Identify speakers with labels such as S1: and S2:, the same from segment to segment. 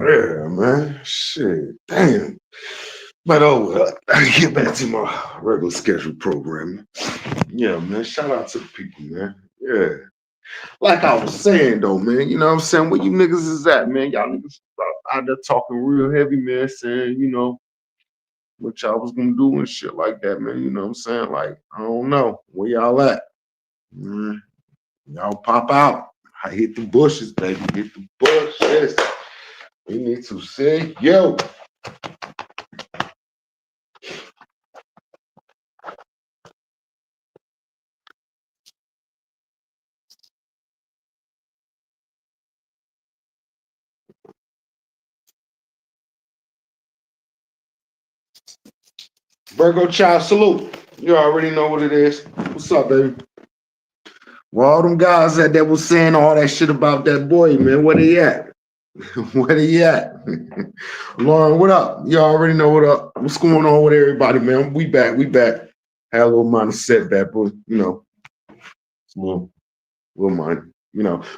S1: Yeah, man. Shit. Damn. But oh well, I get back to my regular scheduled programming. Yeah, man. Shout out to the people, man. Yeah. Like I was saying though, man, you know what I'm saying? Where you niggas is at, man? Y'all niggas out there talking real heavy, man, saying, what y'all was gonna do and shit like that, man. You know what I'm saying? Like, I don't know. Where y'all at? Mm, y'all pop out. I hit the bushes, baby. Hit the bushes. We need to say, yo. Virgo Child, salute. You already know what it is. What's up, baby? Well, all them guys that was saying all that shit about that boy, man, where they at? Where they at? Lauren, what up? You already know what up. What's going on with everybody, man? We back. Had a little minor setback, but it's a little minor,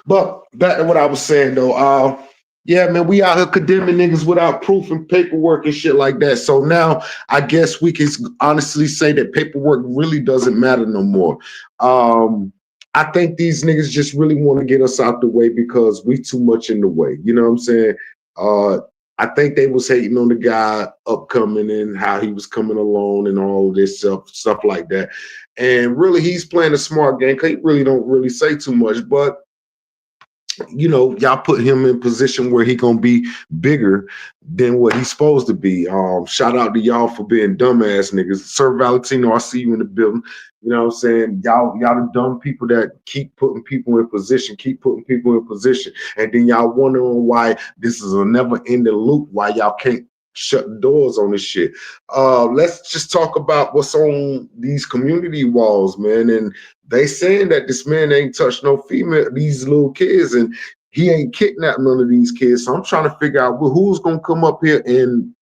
S1: But back to what I was saying though. Yeah, man, we out here condemning niggas without proof and paperwork and shit like that. So now I guess we can honestly say that paperwork really doesn't matter no more. I think these niggas just really want to get us out the way because we too much in the way. You know what I'm saying? Uh, I think they was hating on the guy upcoming and how he was coming along and all of this stuff like that. And really, he's playing a smart game because he really don't really say too much. But y'all put him in position where he gonna be bigger than what he's supposed to be. Shout out to y'all for being dumbass niggas. Sir Valentino, I see you in the building. You know what I'm saying? Y'all the dumb people that keep putting people in position, and then y'all wondering why this is a never-ending loop, why y'all can't shut the doors on this shit. Let's just talk about what's on these community walls, man. And they saying that this man ain't touched no female, these little kids, and he ain't kidnapped none of these kids. So I'm trying to figure out who's gonna come up here and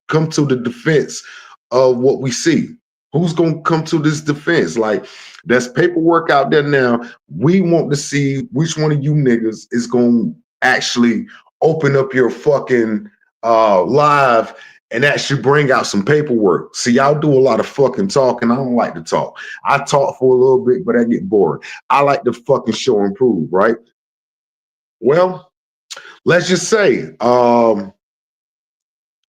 S1: come to the defense of what we see. Who's gonna come to this defense? Like, there's paperwork out there now. We want to see which one of you niggas is gonna actually open up your fucking live and actually bring out some paperwork. See, y'all do a lot of fucking talking. I don't like to talk. I talk for a little bit, but I get bored. I like to fucking show and prove, right? Well, let's just say,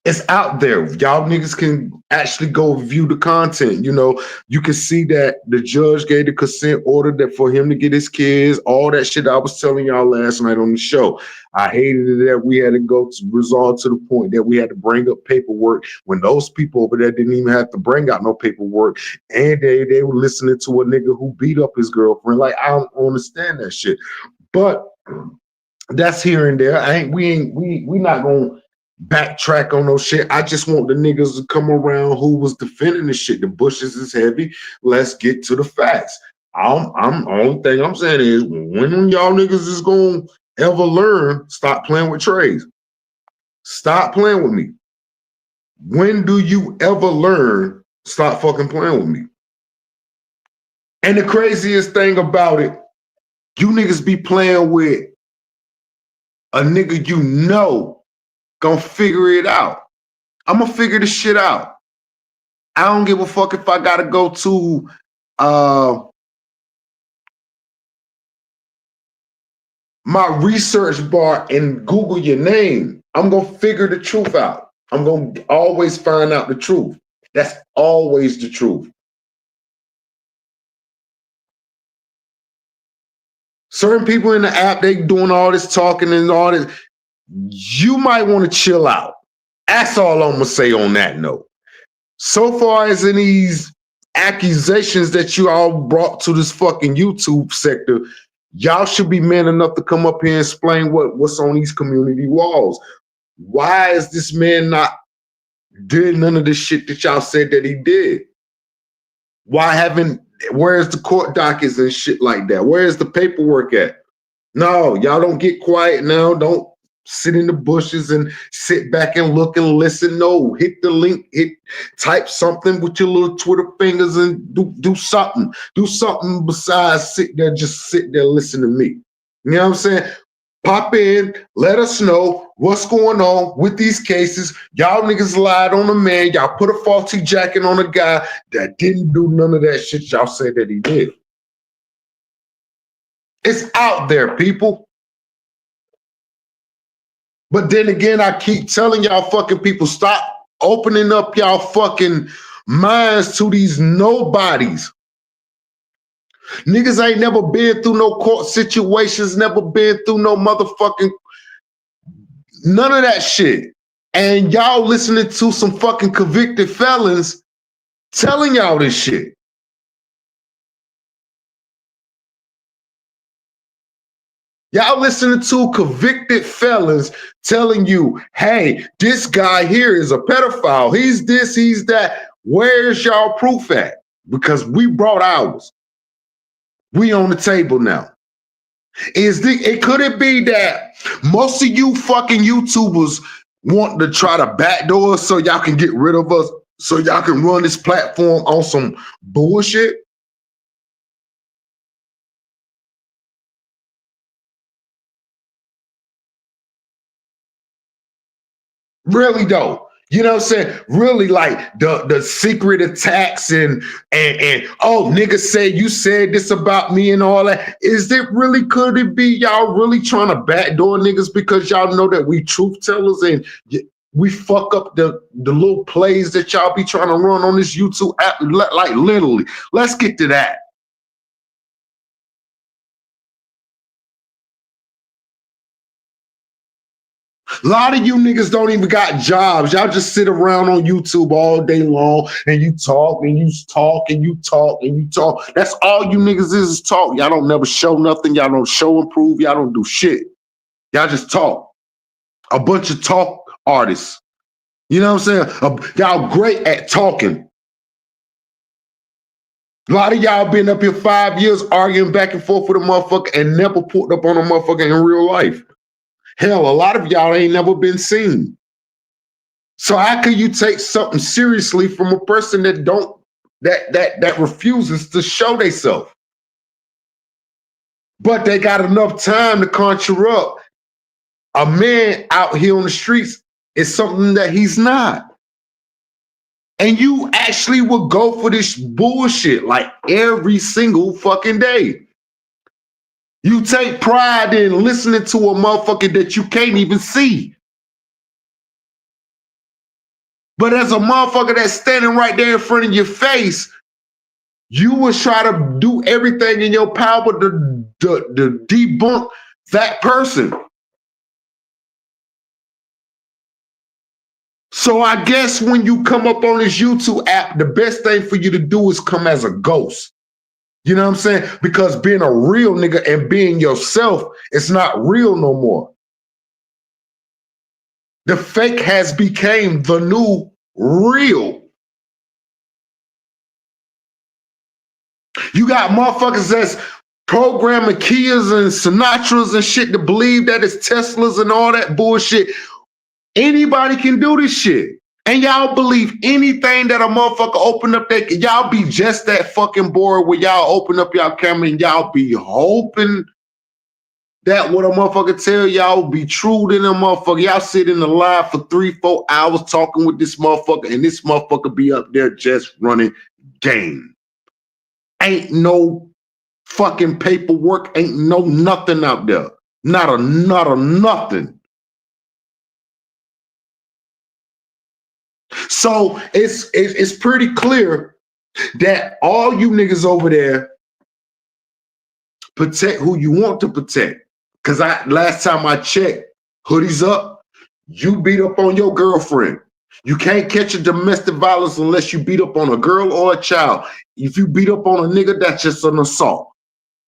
S1: it's out there. Y'all niggas can actually go view the content. You can see that the judge gave the consent order that for him to get his kids, all that shit I was telling y'all last night on the show. I hated it that we had to go to resolve to the point that we had to bring up paperwork when those people over there didn't even have to bring out no paperwork. And they were listening to a nigga who beat up his girlfriend. Like, I don't understand that shit. But that's here and there. We not gonna backtrack on no shit. I just want the niggas to come around who was defending the shit. The bushes is heavy. Let's get to the facts. Only thing I'm saying is when y'all niggas is gonna ever learn, stop playing with trays. Stop playing with me. When do you ever learn? Stop fucking playing with me. And the craziest thing about it, you niggas be playing with a nigga gonna figure it out. I'm gonna figure this shit out. I don't give a fuck if I gotta go to my research bar and Google your name. I'm gonna figure the truth out. I'm gonna always find out the truth. That's always the truth. Certain people in the app, they doing all this talking and all this. You might want to chill out. That's all I'm gonna say on that note. So far as in these accusations that you all brought to this fucking YouTube sector, y'all should be man enough to come up here and explain what's on these community walls. Why is this man not doing none of the shit that y'all said that he did? Where's the court dockets and shit like that? Where's the paperwork at? No, y'all don't get quiet now. Don't sit in the bushes and sit back and look and listen. No, hit the link, type something with your little Twitter fingers and do something. Do something besides just sit there listen to me. You know what I'm saying? Pop in, let us know what's going on with these cases. Y'all niggas lied on a man. Y'all put a faulty jacket on a guy that didn't do none of that shit y'all said that he did. It's out there, people. But then again, I keep telling y'all fucking people, stop opening up y'all fucking minds to these nobodies. Niggas ain't never been through no court situations, never been through no motherfucking none of that shit. And y'all listening to some fucking convicted felons telling y'all this shit. Y'all listening to convicted felons telling you, hey, this guy here is a pedophile. He's this, he's that. Where's y'all proof at? Because we brought ours. We on the table now. Could it be that most of you fucking YouTubers want to try to backdoor us so y'all can get rid of us, so y'all can run this platform on some bullshit? Really though. You know what I'm saying? Really, like the secret attacks and oh, niggas said you said this about me and all that. Is it really, could it be y'all really trying to backdoor niggas because y'all know that we truth tellers and we fuck up the little plays that y'all be trying to run on this YouTube app? Like literally. Let's get to that. A lot of you niggas don't even got jobs. Y'all just sit around on YouTube all day long and you talk and you talk and you talk and you talk. That's all you niggas is talk. Y'all don't never show nothing. Y'all don't show and prove. Y'all don't do shit. Y'all just talk. A bunch of talk artists. You know what I'm saying? Y'all great at talking. A lot of y'all been up here 5 years arguing back and forth with a motherfucker and never pulled up on a motherfucker in real life. Hell, a lot of y'all ain't never been seen. So how can you take something seriously from a person that refuses to show themselves? But they got enough time to conjure up a man out here on the streets is something that he's not. And you actually will go for this bullshit like every single fucking day. You take pride in listening to a motherfucker that you can't even see. But as a motherfucker that's standing right there in front of your face, you will try to do everything in your power to debunk that person. So I guess when you come up on this YouTube app, the best thing for you to do is come as a ghost. You know what I'm saying? Because being a real nigga and being yourself, it's not real no more. The fake has become the new real. You got motherfuckers that's programming Kias and Sinatras and shit to believe that it's Teslas and all that bullshit. Anybody can do this shit. And y'all believe anything that a motherfucker open up that, y'all be just that fucking bored where y'all open up y'all camera and y'all be hoping that what a motherfucker tell y'all be true to them motherfucker. Y'all sit in the live for 3-4 hours talking with this motherfucker and this motherfucker be up there just running game. Ain't no fucking paperwork, ain't no nothing out there. Not a nothing. So it's pretty clear that all you niggas over there protect who you want to protect. Cause last time I checked, hoodies up, you beat up on your girlfriend. You can't catch a domestic violence unless you beat up on a girl or a child. If you beat up on a nigga, that's just an assault.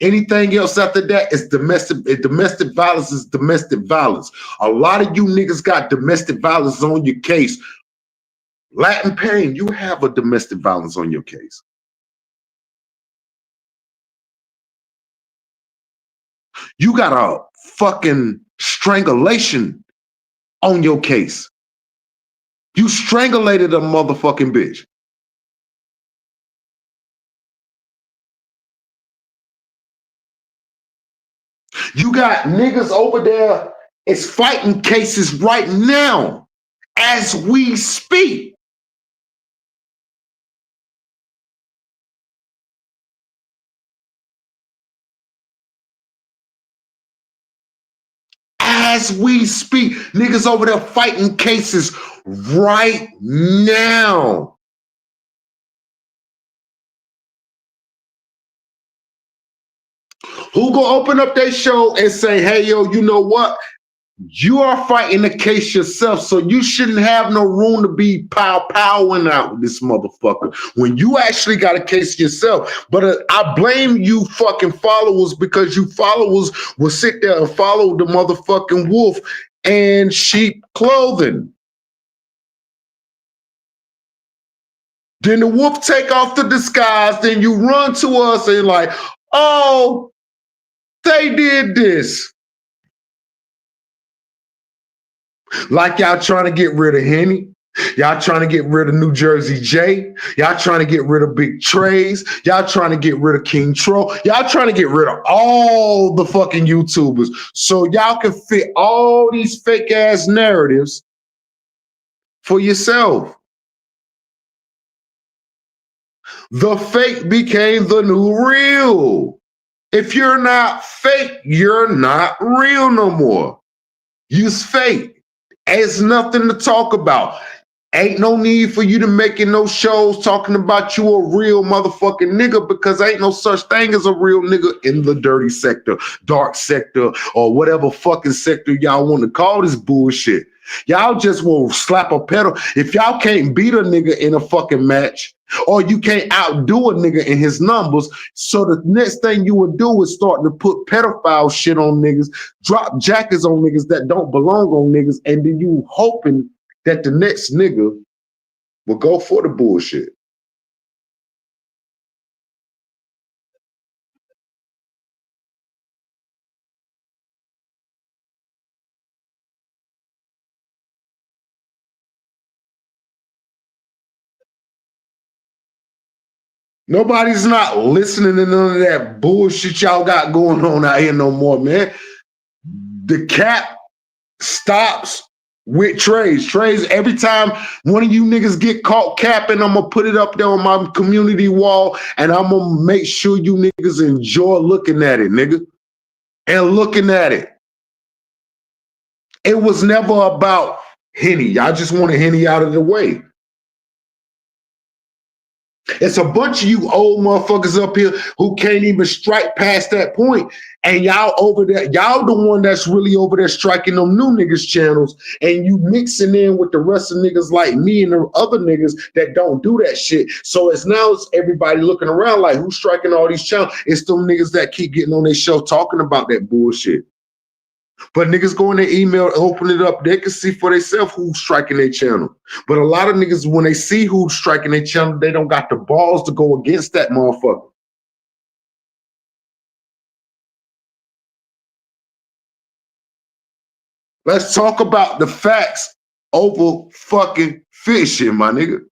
S1: Anything else after that is domestic. Domestic violence is domestic violence. A lot of you niggas got domestic violence on your case. Latin Pain, you have a domestic violence on your case. You got a fucking strangulation on your case. You strangulated a motherfucking bitch. You got niggas over there. It's fighting cases right now as we speak. As we speak, niggas over there fighting cases right now. Who gonna open up their show and say, hey, yo, you know what? You are fighting the case yourself, so you shouldn't have no room to be powing out with this motherfucker when you actually got a case yourself. But I blame you fucking followers because you followers will sit there and follow the motherfucking wolf and sheep clothing. Then the wolf take off the disguise, then you run to us and like, oh, they did this. Like y'all trying to get rid of Henny. Y'all trying to get rid of New Jersey J. Y'all trying to get rid of Big Trays. Y'all trying to get rid of King Troll. Y'all trying to get rid of all the fucking YouTubers so y'all can fit all these fake ass narratives for yourself. The fake became the new real. If you're not fake, you're not real no more. You's fake. It's nothing to talk about. Ain't no need for you to making no shows talking about you a real motherfucking nigga because ain't no such thing as a real nigga in the dirty sector, dark sector, or whatever fucking sector y'all want to call this bullshit. Y'all just will slap a pedal. If y'all can't beat a nigga in a fucking match, or you can't outdo a nigga in his numbers, so the next thing you would do is start to put pedophile shit on niggas, drop jackets on niggas that don't belong on niggas, and then you hoping that the next nigga will go for the bullshit. Nobody's not listening to none of that bullshit y'all got going on out here no more, man. The cap stops with Trays. Trays, every time one of you niggas get caught capping, I'm gonna put it up there on my community wall and I'm gonna make sure you niggas enjoy looking at it, nigga. And looking at it. It was never about Henny. Y'all just wanted Henny out of the way. It's a bunch of you old motherfuckers up here who can't even strike past that point. And y'all over there, y'all the one that's really over there striking them new niggas channels and you mixing in with the rest of niggas like me and the other niggas that don't do that shit. So it's everybody looking around like who's striking all these channels? It's them niggas that keep getting on their show talking about that bullshit. But niggas go in their email, open it up, they can see for themselves who's striking their channel. But a lot of niggas, when they see who's striking their channel, they don't got the balls to go against that motherfucker. Let's talk about the facts over fucking fishing, my nigga.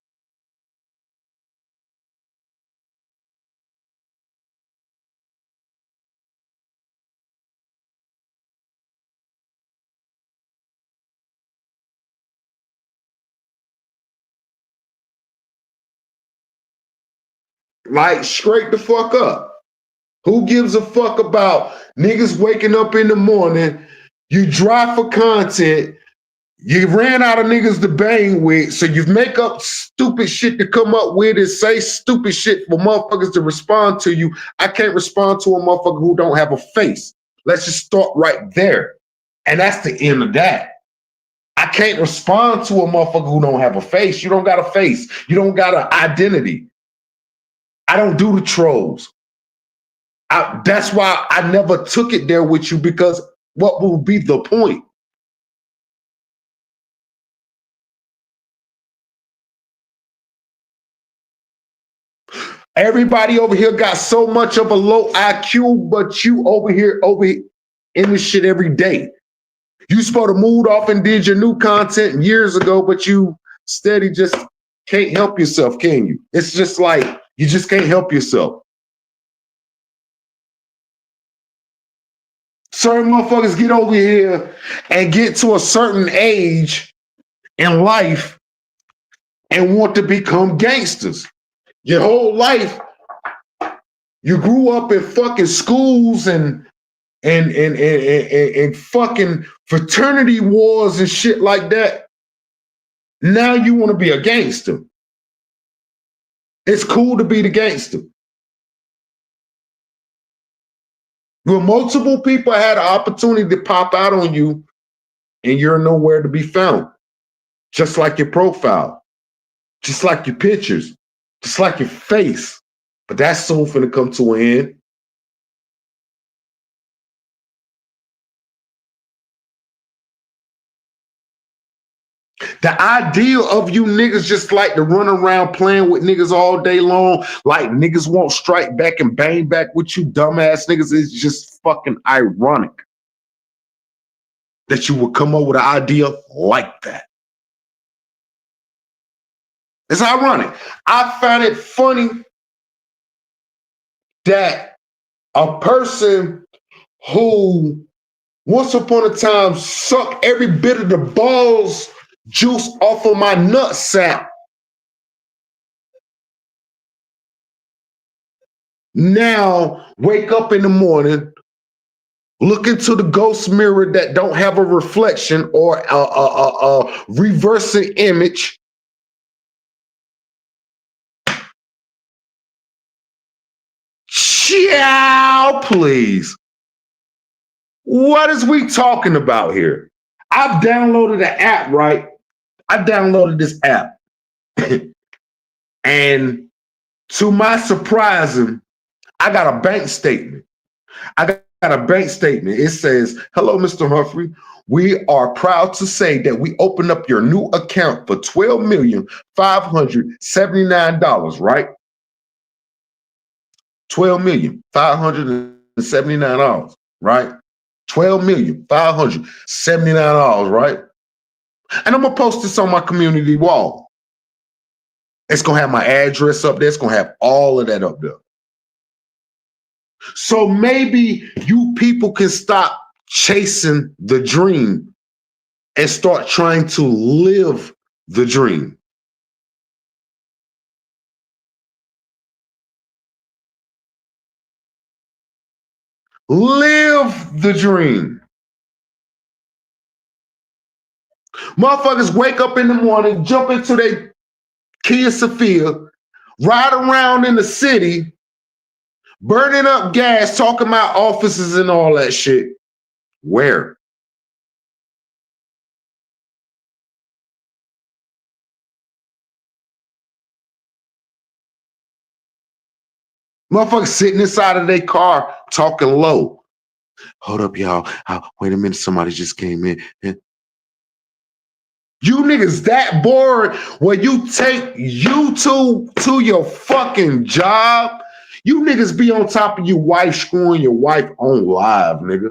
S1: Like, straight the fuck up. Who gives a fuck about niggas waking up in the morning, you drive for content, you ran out of niggas to bang with, so you make up stupid shit to come up with and say stupid shit for motherfuckers to respond to you. I can't respond to a motherfucker who don't have a face. Let's just start right there. And that's the end of that. I can't respond to a motherfucker who don't have a face. You don't got a face. You don't got an identity. I don't do the trolls. That's why I never took it there with you, because what will be the point? Everybody over here got so much of a low IQ, but you over here in this shit every day. You supposed to move off and did your new content years ago, but you steady just can't help yourself, can you? It's just like you just can't help yourself. Certain motherfuckers get over here and get to a certain age in life and want to become gangsters. Your whole life, you grew up in fucking schools and fucking fraternity wars and shit like that. Now you want to be a gangster. It's cool to be the gangster. When multiple people had an opportunity to pop out on you and you're nowhere to be found, just like your profile, just like your pictures, just like your face. But that's soon finna come to an end. The idea of you niggas just like to run around playing with niggas all day long, like niggas won't strike back and bang back with you dumbass niggas, is just fucking ironic that you would come up with an idea like that. It's ironic. I find it funny that a person who once upon a time sucked every bit of the balls juice off of my nutsack now wake up in the morning, look into the ghost mirror that don't have a reflection or a reversing image. Ciao, please. What is we talking about here? I've downloaded the app, right? I downloaded this app. And to my surprise, I got a bank statement. I got a bank statement. It says, "Hello, Mr. Humphrey. We are proud to say that we opened up your new account for $12,579, right? $12,579, right? $12,579, right? And I'm gonna post this on my community wall. It's gonna have my address up there. It's gonna have all of that up there. So maybe you people can stop chasing the dream and start trying to live the dream. Live the dream. Motherfuckers wake up in the morning, jump into their Kia Sophia, ride around in the city, burning up gas, talking about offices and all that shit. Where? Motherfuckers sitting inside of their car talking low. Hold up, y'all. Wait a minute, somebody just came in. You niggas that bored when you take YouTube to your fucking job? You niggas be on top of your wife screwing your wife on live, nigga.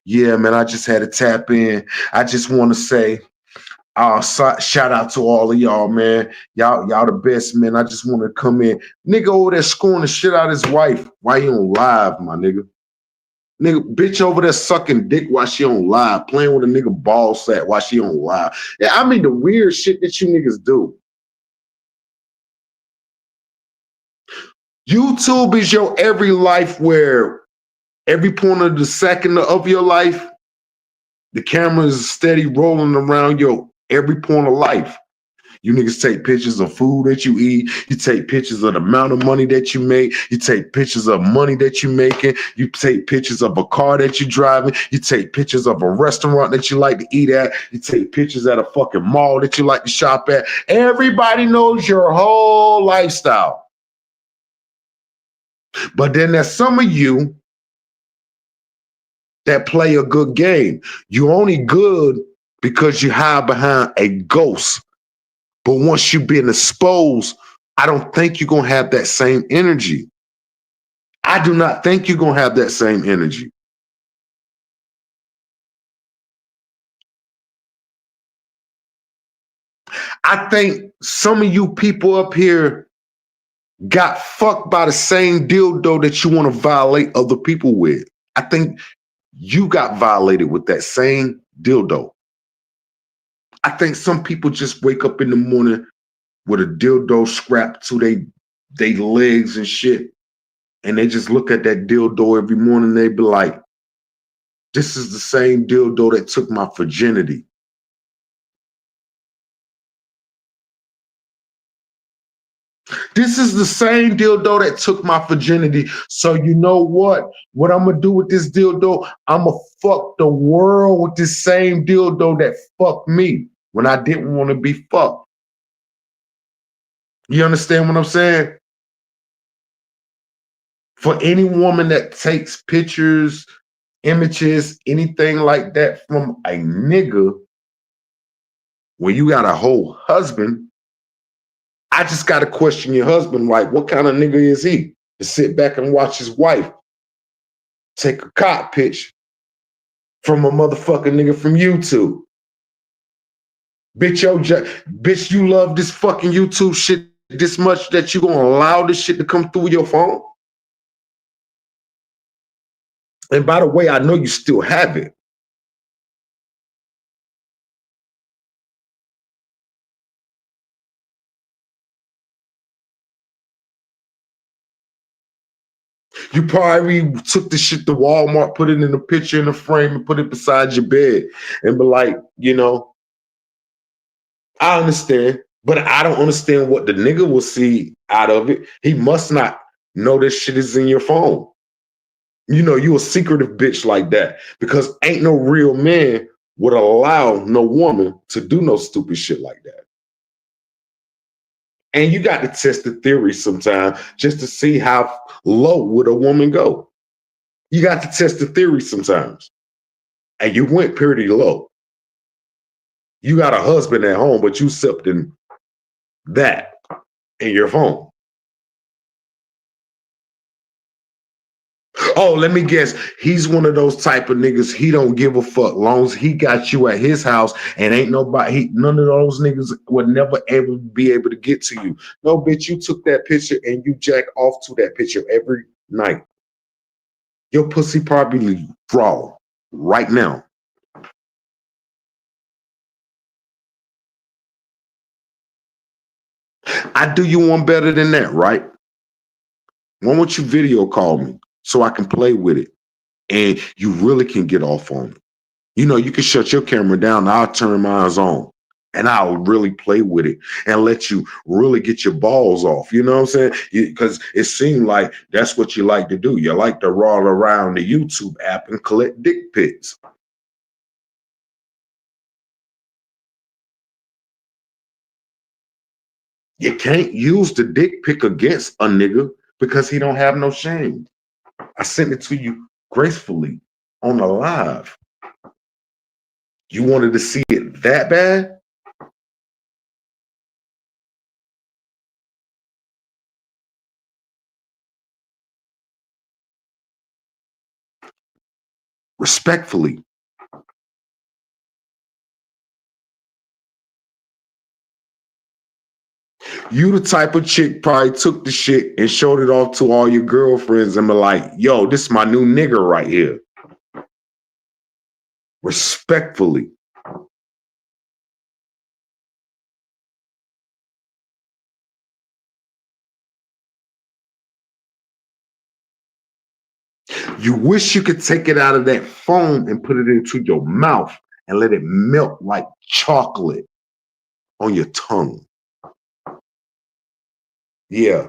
S1: Yeah, man, I just had to tap in. I just want to say, shout out to all of y'all, man. Y'all the best, man. I just want to come in. Nigga over there screwing the shit out of his wife. Why you on live, my nigga? Nigga, bitch over there sucking dick while she on live, playing with a nigga ball sack while she on live. Yeah, I mean the weird shit that you niggas do. YouTube is your every life where every point of the second of your life, the camera is steady rolling around your every point of life. You niggas take pictures of food that you eat. You take pictures of the amount of money that you make. You take pictures of money that you making. You take pictures of a car that you driving. You take pictures of a restaurant that you like to eat at. You take pictures at a fucking mall that you like to shop at. Everybody knows your whole lifestyle. But then there's some of you that play a good game. You only good because you hide behind a ghost. But once you've been exposed, I don't think you're going to have that same energy. I do not think you're going to have that same energy. I think some of you people up here got fucked by the same dildo that you want to violate other people with. I think you got violated with that same dildo. I think some people just wake up in the morning with a dildo strapped to they legs and shit, and they just look at that dildo every morning. They be like, "This is the same dildo that took my virginity." This is the same dildo that took my virginity. So you know what? What I'm gonna do with this dildo? I'm gonna fuck the world with this same dildo that fucked me when I didn't want to be fucked. You understand what I'm saying? For any woman that takes pictures, images, anything like that from a nigga, when you got a whole husband, I just got to question your husband, like, what kind of nigga is he? To sit back and watch his wife take a cock pitch from a motherfucking nigga from YouTube. Bitch, you love this fucking YouTube shit this much that you gonna allow this shit to come through your phone? And by the way, I know you still have it. You probably took the shit to Walmart, put it in a picture in a frame, and put it beside your bed, and be like, I understand, but I don't understand what the nigga will see out of it. He must not know this shit is in your phone. You a secretive bitch like that, because ain't no real man would allow no woman to do no stupid shit like that. And you got to test the theory sometime just to see how low would a woman go. You got to test the theory sometimes. And you went pretty low. You got a husband at home, but you sipped in that in your phone. Oh, let me guess. He's one of those type of niggas. He don't give a fuck. Long as he got you at his house and ain't nobody, none of those niggas would never ever be able to get to you. No, bitch, you took that picture and you jack off to that picture every night. Your pussy probably raw right now. I do you one better than that, right? Why don't you video call me so I can play with it and you really can get off on it? You can shut your camera down. I'll turn mine on and I'll really play with it and let you really get your balls off. You know what I'm saying? Because it seemed like that's what you like to do. You like to roll around the YouTube app and collect dick pics. You can't use the dick pic against a nigga because he don't have no shame. I sent it to you gracefully on the live. You wanted to see it that bad? Respectfully. You the type of chick probably took the shit and showed it off to all your girlfriends and be like, yo, this is my new nigga right here. Respectfully. You wish you could take it out of that phone and put it into your mouth and let it melt like chocolate on your tongue. Yeah.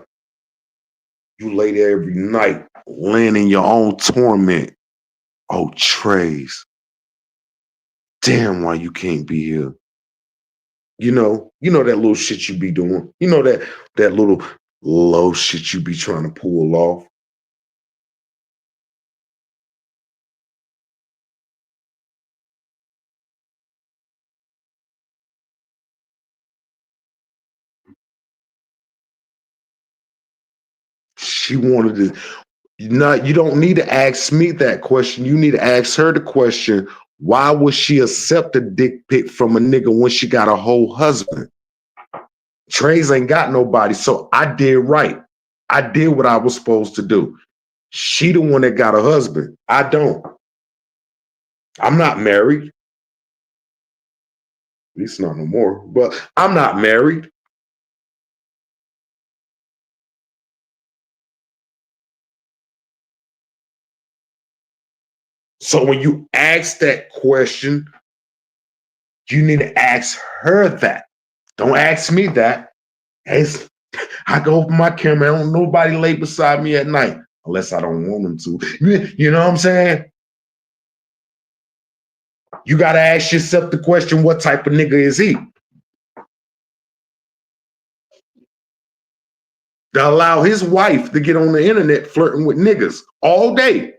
S1: You lay there every night, laying in your own torment. Oh, Trace. Damn, why you can't be here? That little shit you be doing. That little low shit you be trying to pull off. She wanted to. You don't need to ask me that question. You need to ask her the question. Why would she accept a dick pic from a nigga when she got a whole husband? Trace ain't got nobody, so I did right. I did what I was supposed to do. She the one that got a husband. I don't. I'm not married. At least not no more. But I'm not married. So when you ask that question, you need to ask her that. Don't ask me that. It's, I go open my camera. I don't nobody lay beside me at night unless I don't want them to. You know what I'm saying? You got to ask yourself the question, what type of nigga is he? To allow his wife to get on the internet flirting with niggas all day.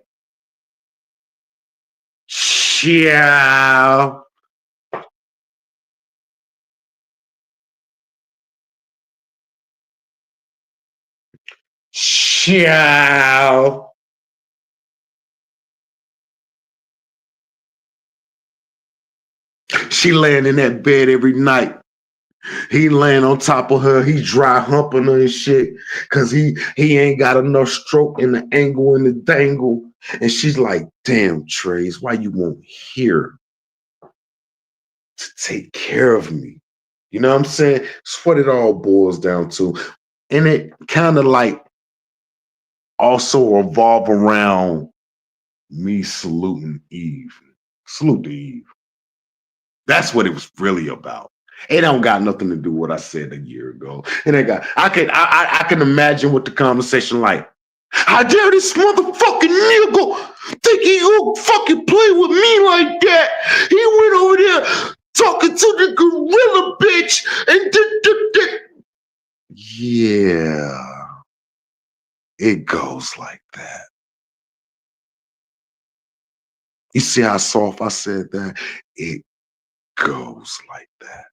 S1: Yeah. Yeah. She laying in that bed every night. He laying on top of her. He dry humping her and shit because he ain't got enough stroke in the angle and the dangle. And she's like, damn, Trace, why you won't here to take care of me? You know what I'm saying? It's what it all boils down to. And it kind of like also revolve around me saluting Eve. Salute to Eve. That's what it was really about. It don't got nothing to do with what I said a year ago. It ain't got. I can imagine what the conversation like. How dare this motherfucking nigga think he gonna fucking play with me like that? He went over there talking to the gorilla bitch and yeah, it goes like that. You see how soft I said that? It goes like that.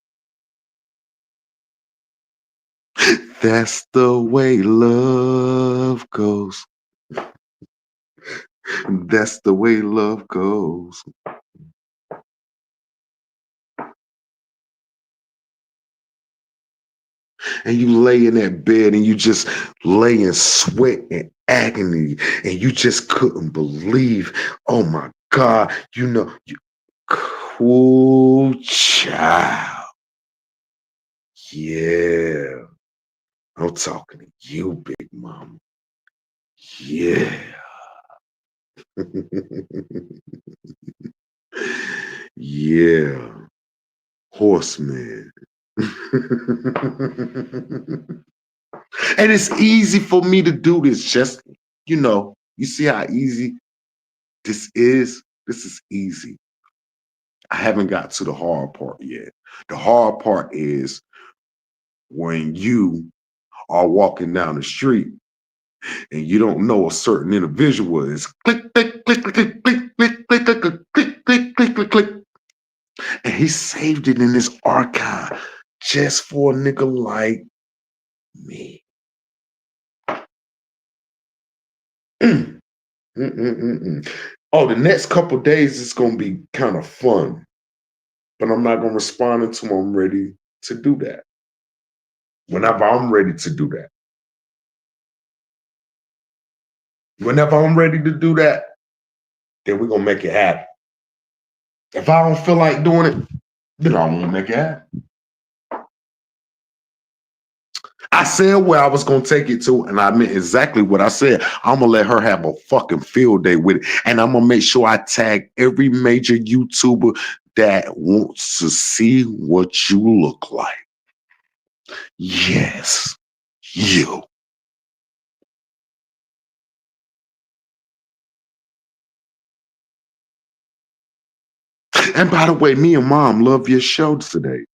S1: That's the way love goes. That's the way love goes. And you lay in that bed and you just lay in sweat and agony and you just couldn't believe, oh my God, you know, you cool child. Yeah. I'm talking to you, big mama. Yeah. Yeah. Horseman. And it's easy for me to do this. Just, you see how easy this is? This is easy. I haven't got to the hard part yet. The hard part is when you are walking down the street and you don't know a certain individual is click, click, click, click, click, click, click, click, click, click, click, click, click, click. And he saved it in his archive just for a nigga like me. Oh, the next couple days is gonna be kind of fun, but I'm not gonna respond until I'm ready to do that. Whenever I'm ready to do that. Whenever I'm ready to do that, then we're gonna make it happen. If I don't feel like doing it, then I won't make it happen. I said where I was gonna take it to, and I meant exactly what I said. I'm gonna let her have a fucking field day with it, and I'm gonna make sure I tag every major YouTuber that wants to see what you look like. Yes, you. And by the way, me and mom love your show today.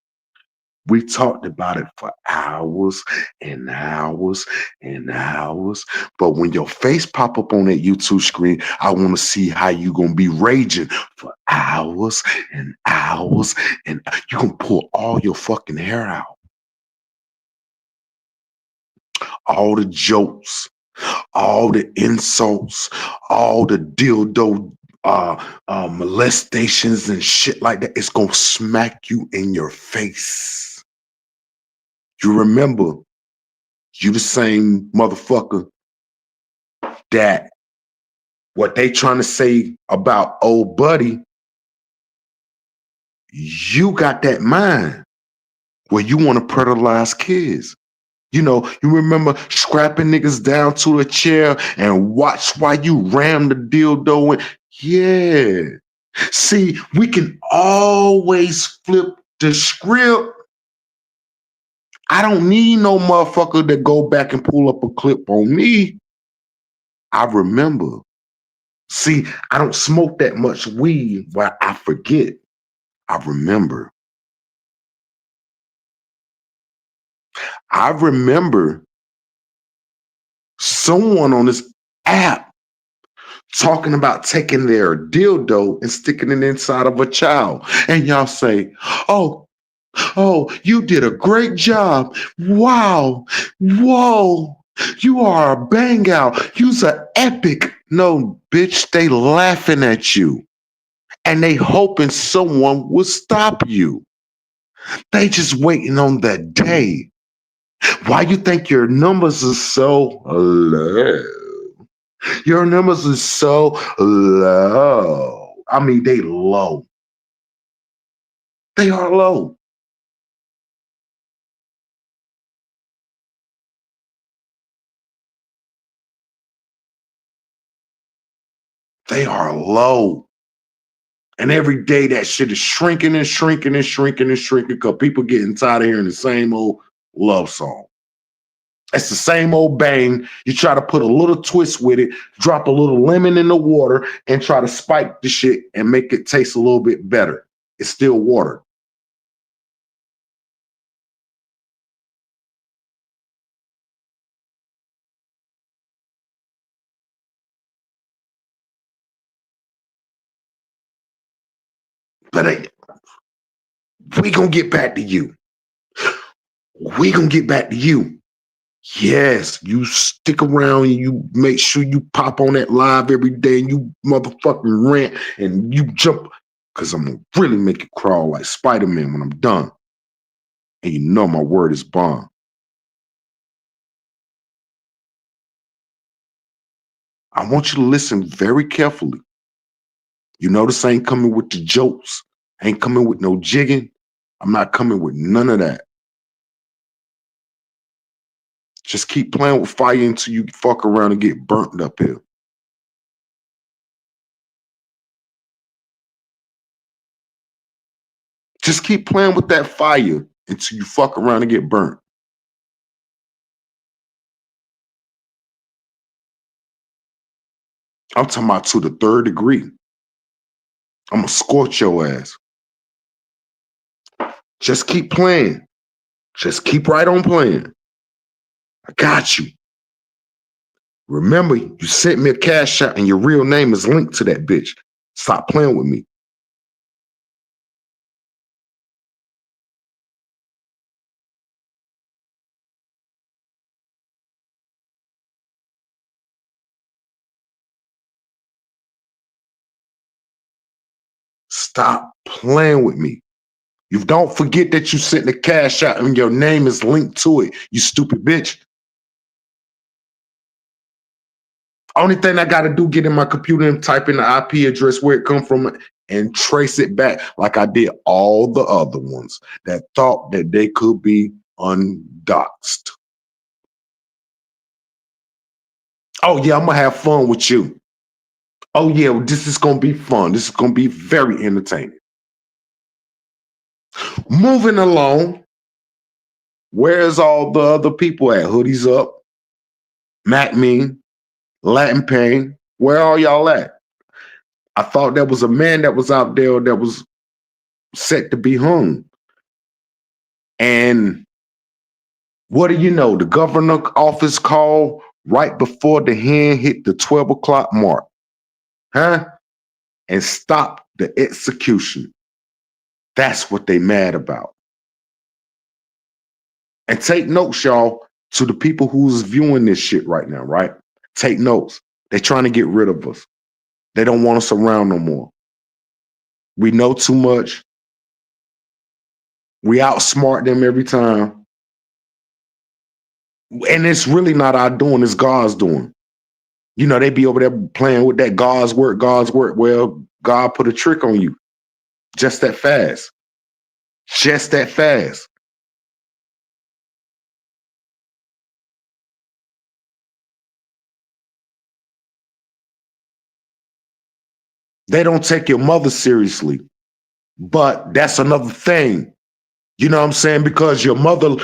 S1: We talked about it for hours and hours and hours. But when your face pop up on that YouTube screen, I want to see how you gonna be raging for hours and hours, and you can pull all your fucking hair out. All the jokes, all the insults, all the dildo molestations and shit like that. It's gonna smack you in your face. You remember You the same motherfucker that what they trying to say about old buddy, you got that mind where you want to predatorize kids. You know, you remember scrapping niggas down to a chair and watch while you ram the dildo in. Yeah. See, we can always flip the script. I don't need no motherfucker to go back and pull up a clip on me. I remember. See, I don't smoke that much weed where I forget. I remember. I remember someone on this app talking about taking their dildo and sticking it inside of a child. And y'all say, oh, you did a great job. Wow. Whoa. You are a bang out. You's an epic. No, bitch, they laughing at you. And they hoping someone will stop you. They just waiting on that day. Why you think your numbers are so low? Your numbers are so low. I mean, they low. They are low. They are low. And every day that shit is shrinking and shrinking and shrinking and shrinking because people getting tired of hearing the same old love song. It's the same old bang. You try to put a little twist with it, drop a little lemon in the water, and try to spike the shit and make it taste a little bit better. It's still water. But we gonna get back to you. We gonna get back to you. Yes, you stick around and you make sure you pop on that live every day and you motherfucking rant and you jump because I'm gonna really make you crawl like Spider-Man when I'm done. And you know my word is bond. I want you to listen very carefully. You notice I ain't coming with the jokes. I ain't coming with no jigging. I'm not coming with none of that. Just keep playing with fire until you fuck around and get burnt up here. Just keep playing with that fire until you fuck around and get burnt. I'm talking about to the third degree. I'm gonna scorch your ass. Just keep playing. Just keep right on playing. I got you. Remember, you sent me a cash out and your real name is linked to that bitch. Stop playing with me. Stop playing with me. You don't forget that you sent the cash out and your name is linked to it, you stupid bitch. Only thing I gotta do, get in my computer and type in the IP address where it come from and trace it back like I did all the other ones that thought that they could be undoxed. Oh yeah, I'm gonna have fun with you. Oh yeah, this is gonna be fun. This is gonna be very entertaining. Moving along, where's all the other people at? Hoodies up, Mac Mean, Latin Pain. Where are y'all at? I thought there was a man that was out there that was set to be hung. And what do you know? The governor office called right before the hand hit the 12 o'clock mark. Huh? And stopped the execution. That's what they mad about. And take notes, y'all, to the people who's viewing this shit right now, right? Take notes. They're trying to get rid of us. They don't want us around no more. We know too much. We outsmart them every time. And it's really not our doing, it's God's doing. You know, they be over there playing with that God's work, God's work. Well, God put a trick on you just that fast. Just that fast. They don't take your mother seriously. But that's another thing. You know what I'm saying? Because your mother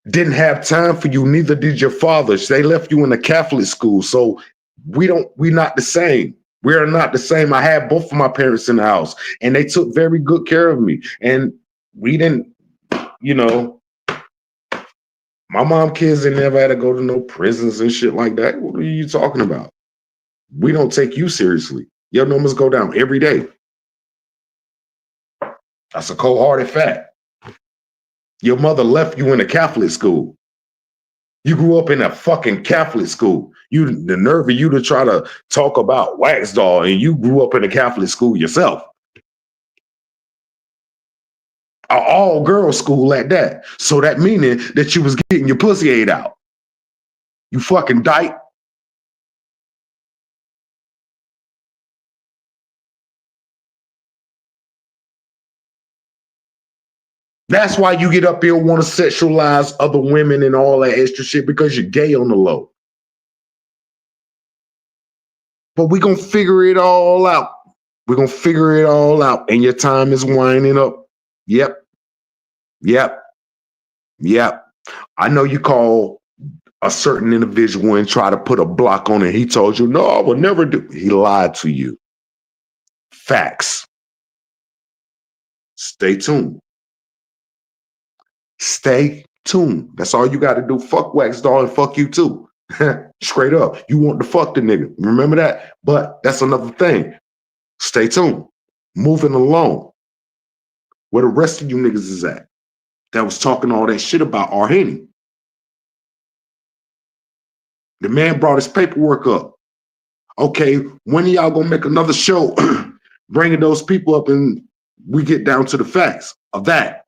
S1: didn't have time for you, neither did your father. They left you in a Catholic school. So we're not the same. We are not the same. I had both of my parents in the house and they took very good care of me. And we didn't, you know, my mom kids they never had to go to no prisons and shit like that. What are you talking about? We don't take you seriously. Your numbers go down every day. That's a cold-hearted fact. Your mother left you in a Catholic school. You grew up in a fucking Catholic school. You the nerve of you to try to talk about Wax Doll, and you grew up in a Catholic school yourself. An all-girl school at that. So that meaning that you was getting your pussy ate out. You fucking dyke. That's why you get up here and want to sexualize other women and all that extra shit because you're gay on the low. But we're gonna figure it all out. We're gonna figure it all out. And your time is winding up. Yep. Yep. Yep. I know you call a certain individual and try to put a block on it. He told you, no, I would never do. He lied to you. Facts. Stay tuned. Stay tuned. That's all you got to do. Fuck Wax Doll and fuck you too. Straight up. You want to fuck the nigga. Remember that? But that's another thing. Stay tuned. Moving along. Where the rest of you niggas is at. That was talking all that shit about R. Henny. The man brought his paperwork up. Okay, when are y'all gonna make another show bringing those people up and we get down to the facts of that?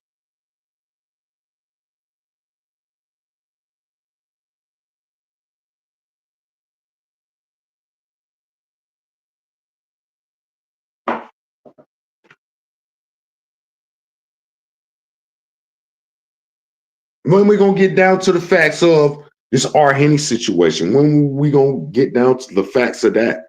S1: When we gonna get down to the facts of this R. Henny situation? When we gonna get down to the facts of that?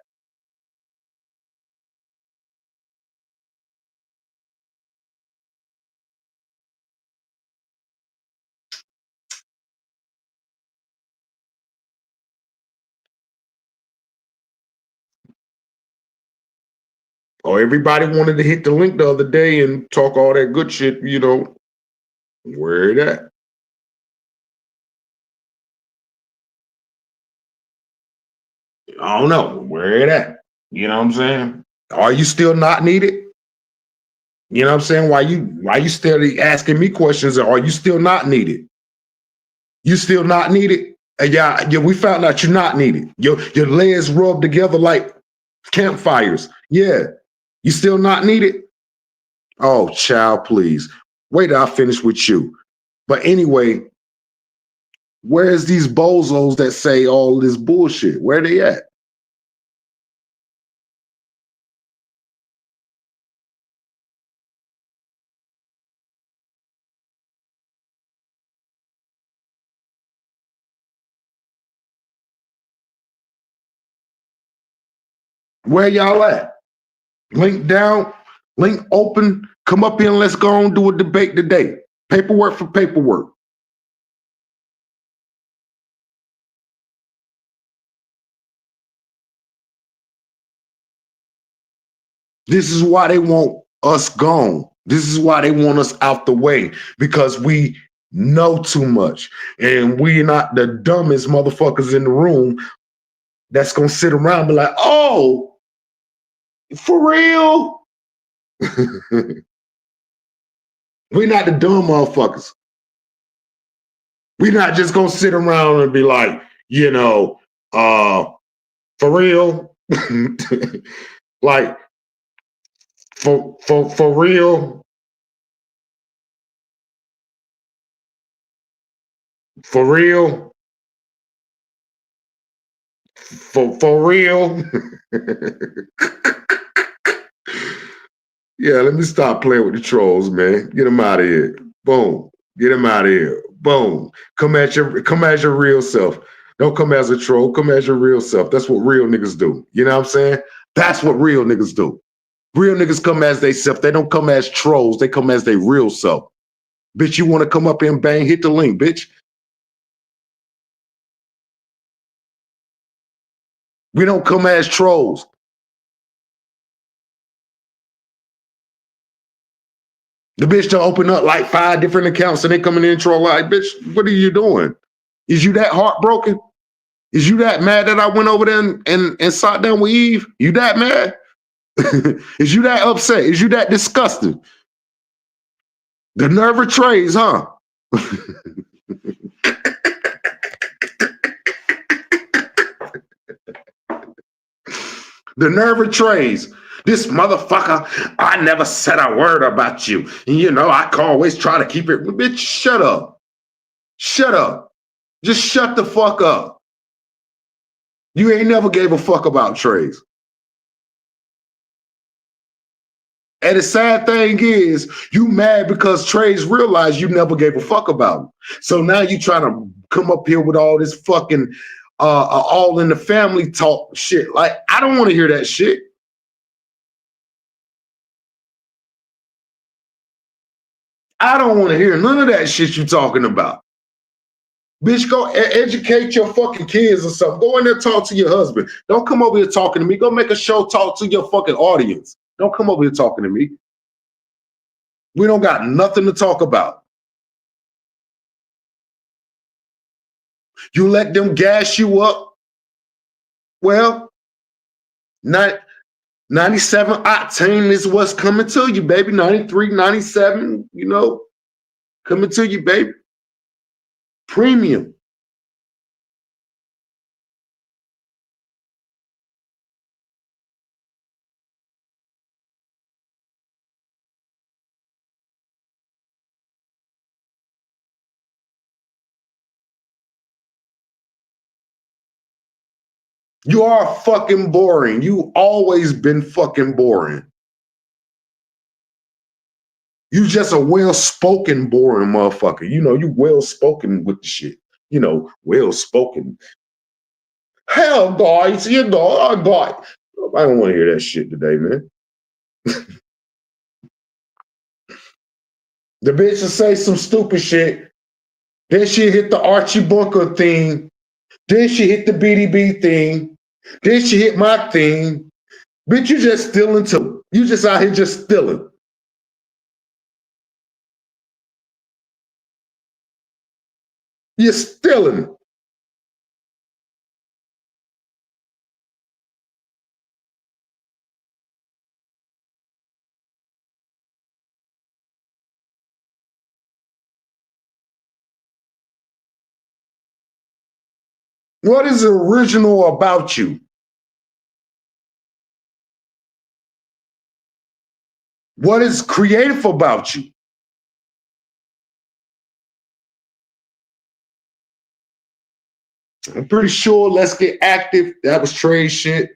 S1: Oh, everybody wanted to hit the link the other day and talk all that good shit, you know. Where it at? I don't know. Where it at? You know what I'm saying? Are you still not needed? You know what I'm saying? Why you still asking me questions? Are you still not needed? You still not needed? Yeah, we found out you're not needed. Your legs rubbed together like campfires. Yeah. You still not needed? Oh, child, please. Wait till I finish with you. But anyway, where's these bozos that say all this bullshit? Where they at? Where y'all at? Link down, link open. Come up here and let's go and do a debate today. Paperwork for paperwork. This is why they want us gone. This is why they want us out the way because we know too much and we're not the dumbest motherfuckers in the room that's gonna sit around and be like, oh, for real? We're not the dumb motherfuckers. We're not just gonna sit around and be like, you know, for real? Like, for real? For real? For real? Yeah, let me stop playing with the trolls, man. Get them out of here. Boom. Get them out of here. Boom. Come as your real self. Don't come as a troll. Come as your real self. That's what real niggas do. You know what I'm saying? That's what real niggas do. Real niggas come as they self. They don't come as trolls. They come as their real self. Bitch, you want to come up here and bang? Hit the link, bitch. We don't come as trolls. The bitch to open up like 5 different accounts and they coming in and troll like, bitch, what are you doing? Is you that heartbroken? Is you that mad that I went over there and sat down with Eve? You that mad? Is you that upset? Is you that disgusted? The nerve of Trays, huh? The nerve of Trays. This motherfucker, I never said a word about you. And you know, I always try to keep it. Bitch, shut up. Shut up. Just shut the fuck up. You ain't never gave a fuck about Trays. And the sad thing is, you mad because Trays realized you never gave a fuck about him. So now you trying to come up here with all this fucking all in the family talk shit. Like, I don't want to hear that shit. I don't want to hear none of that shit you talking about. Bitch, go educate your fucking kids or something. Go in there, talk to your husband. Don't come over here talking to me. Go make a show, talk to your fucking audience. Don't come over here talking to me. We don't got nothing to talk about. You let them gas you up. Well, 97 octane is what's coming to you, baby. 93, 97, you know, coming to you, baby. Premium. You are fucking boring. You always been fucking boring. You just a well-spoken, boring motherfucker. You know, you well-spoken with the shit. You know, well-spoken. Hell, guys, you know, oh, God. I don't want to hear that shit today, man. The bitch will say some stupid shit. Then she hit the Archie Bunker thing. Then she hit the BDB thing. Then she hit my thing. Bitch, you just stealing too. You just out here just stealing. You're stealing. What is original about you? What is creative about you? I'm pretty sure Let's Get Active, that was trade shit.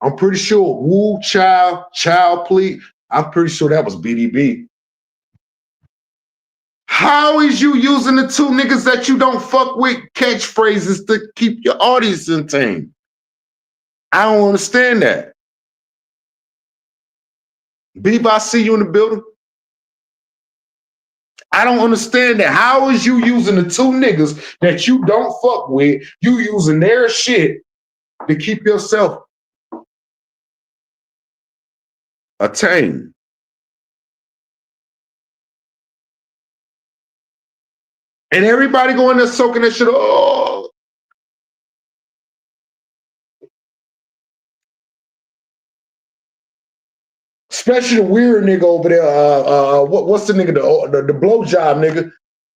S1: I'm pretty sure Woo Child Plea, I'm pretty sure that was BDB. How is you using the 2 niggas that you don't fuck with catchphrases to keep your audience entertained? I don't understand that. Beef, I see you in the building. I don't understand that. How is you using the 2 niggas that you don't fuck with, you using their shit to keep yourself attained? And everybody going there soaking that shit. Oh, especially the weird nigga over there. What's the nigga? The blowjob nigga.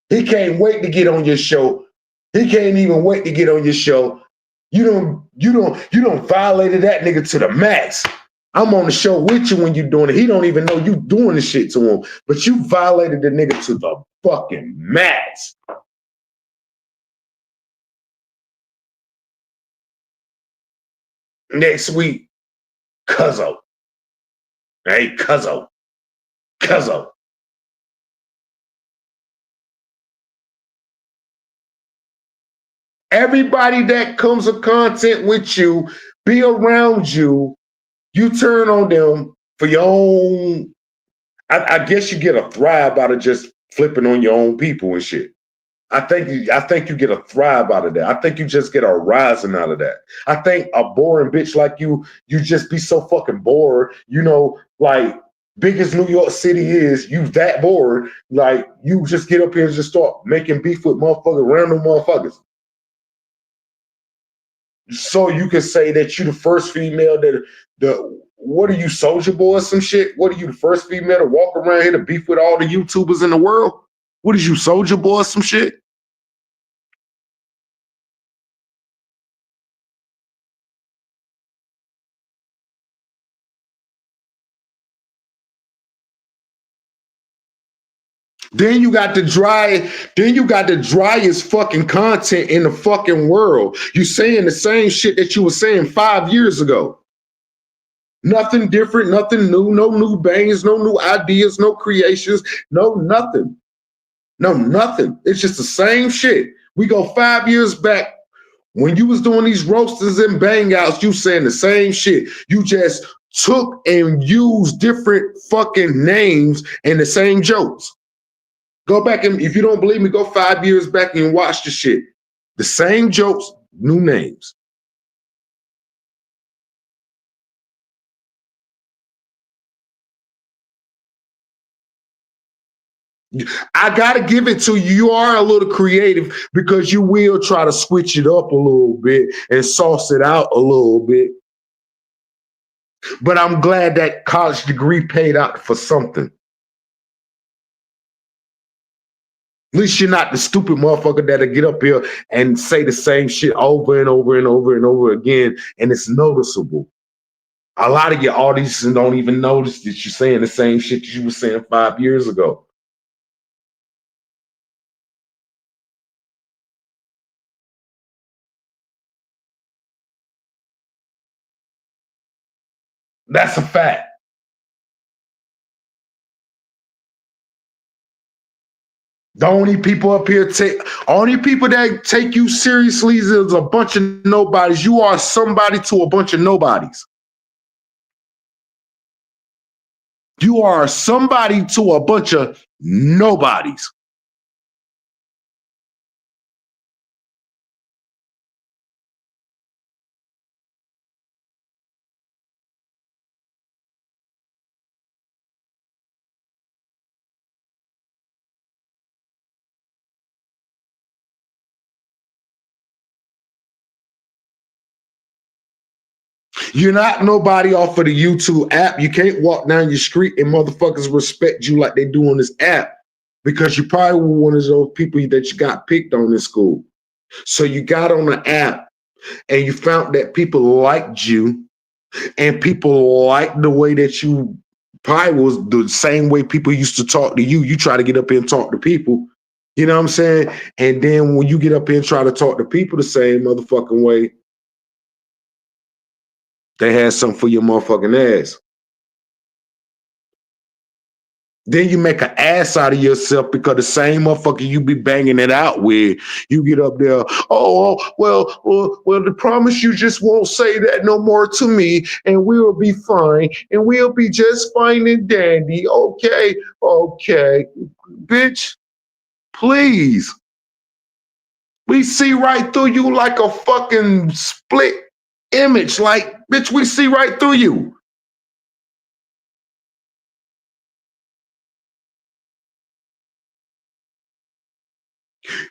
S1: He can't wait to get on your show. He can't even wait to get on your show. You don't violated that nigga to the max. I'm on the show with you when you doing it. He don't even know you doing the shit to him, but you violated the nigga to the fucking max. Next week, Cuzzo. Hey, Cuzzo. Cuzzo. Everybody that comes in contact with you, be around you, you turn on them for your own. I guess you get a thrive out of just flipping on your own people and shit. I think you get a thrive out of that. I think you just get a rising out of that. I think a boring bitch like you just be so fucking bored. You know, like big as New York City is, you that bored. Like you just get up here and just start making beef with motherfuckers, random motherfuckers. So you can say that you the first female that the what are you, Soldier Boy or some shit? What are you, the first female to walk around here to beef with all the YouTubers in the world? What is you, Soldier Boy or some shit? Then you got the driest fucking content in the fucking world. You saying the same shit that you were saying 5 years ago. Nothing different, nothing new, no new bangs, no new ideas, no creations, no nothing. No, nothing. It's just the same shit. We go 5 years back when you was doing these roasters and bang outs, you saying the same shit. You just took and used different fucking names and the same jokes. Go back and if you don't believe me, go 5 years back and watch the shit. The same jokes, new names. I gotta give it to you. You are a little creative because you will try to switch it up a little bit and sauce it out a little bit. But I'm glad that college degree paid out for something. At least you're not the stupid motherfucker that'll get up here and say the same shit over and over and over and over again, and it's noticeable. A lot of your audiences don't even notice that you're saying the same shit that you were saying 5 years ago. That's a fact. The only people that take you seriously is a bunch of nobodies. You are somebody to a bunch of nobodies. You are somebody to a bunch of nobodies. You're not nobody off of the YouTube app. You can't walk down your street and motherfuckers respect you like they do on this app because you probably were one of those people that you got picked on in school. So you got on the app and you found that people liked you and people liked the way that you probably was the same way people used to talk to you. You try to get up here and talk to people. You know what I'm saying? And then when you get up here and try to talk to people the same motherfucking way, they had something for your motherfucking ass. Then you make an ass out of yourself because the same motherfucker you be banging it out with, you get up there, well, the promise you just won't say that no more to me, and we'll be fine, and we'll be just fine and dandy. Okay, bitch, please. We see right through you like a fucking split image. Like, bitch, we see right through you.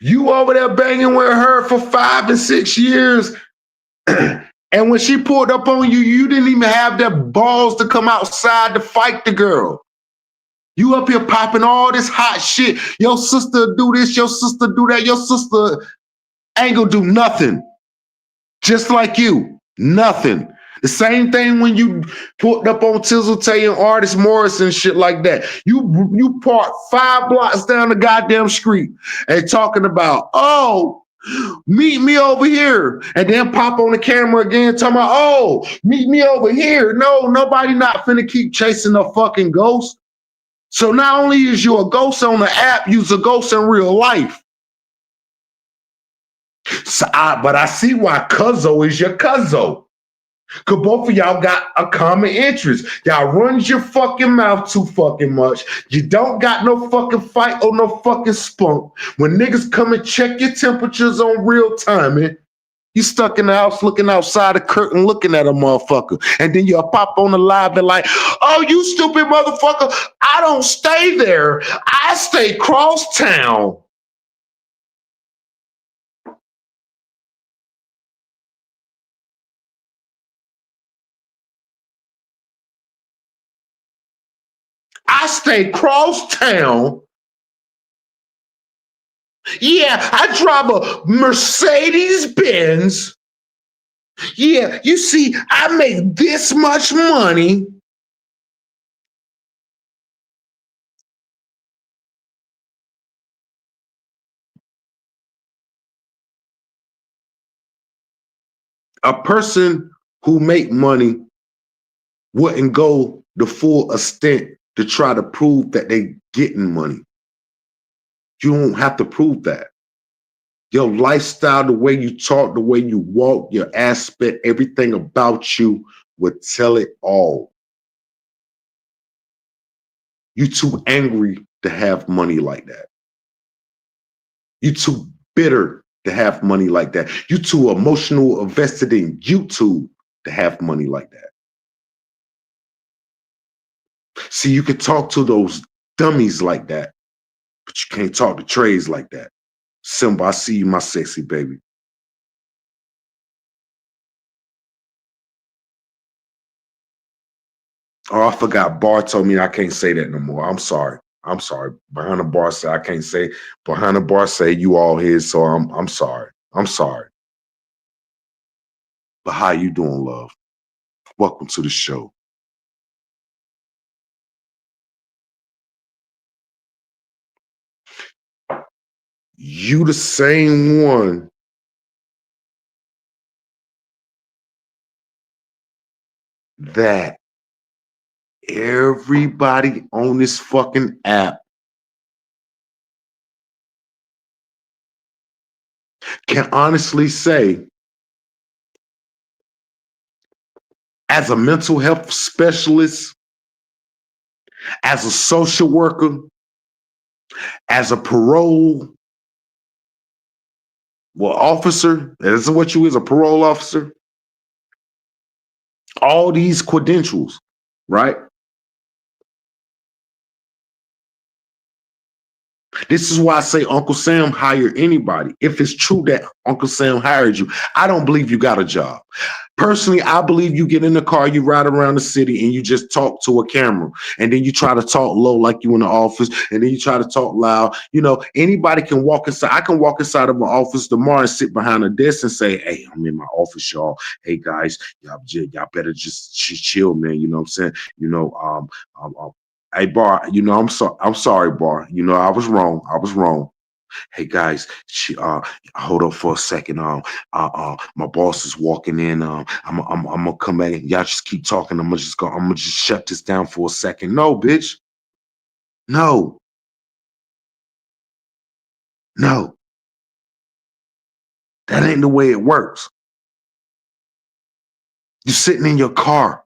S1: You over there banging with her for 5 and 6 years. And when she pulled up on you, you didn't even have the balls to come outside to fight the girl. You up here popping all this hot shit. Your sister do this, your sister do that, your sister ain't gonna do nothing. Just like you, nothing. The same thing when you put up on Tizzle and Artist Morris and shit like that. You park 5 blocks down the goddamn street and talking about, oh, Meet me over here. And then pop on the camera again, talking about, oh, meet me over here. No, nobody not finna keep chasing a fucking ghost. So not only is you a ghost on the app, you's a ghost in real life. But I see why Cuzzo is your Cuzzo. Cause both of y'all got a common interest. Y'all runs your fucking mouth too fucking much. You don't got no fucking fight or no fucking spunk. When niggas come and check your temperatures on real time, man, you stuck in the house looking outside the curtain looking at a motherfucker. And then you'll pop on the live and like, oh, you stupid motherfucker. I don't stay there. I stay cross town. I stay cross town. Yeah, I drive a Mercedes Benz. Yeah, you see, I make this much money. A person who make money wouldn't go the full extent to try to prove that they getting money. You don't have to prove that. Your lifestyle, the way you talk, the way you walk, your aspect, everything about you would tell it all. You too angry to have money like that. You too bitter to have money like that. You too emotional invested in YouTube to have money like that. See, you can talk to those dummies like that, but you can't talk to trades like that. Simba, I see you, my sexy baby. Oh, I forgot. Bar told me I can't say that no more. I'm sorry. I'm sorry. Behind the bar said I can't say. Behind the bar say you all his. So I'm sorry. I'm sorry. But how you doing, love? Welcome to the show. You the same one that everybody on this fucking app can honestly say, as a mental health specialist, as a social worker, as a parole officer, that's what you is, a parole officer, all these credentials, right? This is why I say Uncle Sam hire anybody. If it's true that Uncle Sam hired you, I don't believe you got a job. Personally, I believe you get in the car, you ride around the city, and you just talk to a camera. And then you try to talk low like you in the office, and then you try to talk loud. You know, anybody can walk inside. I can walk inside of my office tomorrow and sit behind a desk and say, hey, I'm in my office, y'all. Hey, guys, y'all better just chill, man. You know what I'm saying? You know, hey, Bar, you know, I'm sorry, Bar. You know, I was wrong. I was wrong. Hey guys, hold up for a second. My boss is walking in. I'm gonna come back. Y'all just keep talking. I'm gonna just shut this down for a second. No, bitch. No. No. That ain't the way it works. You're sitting in your car.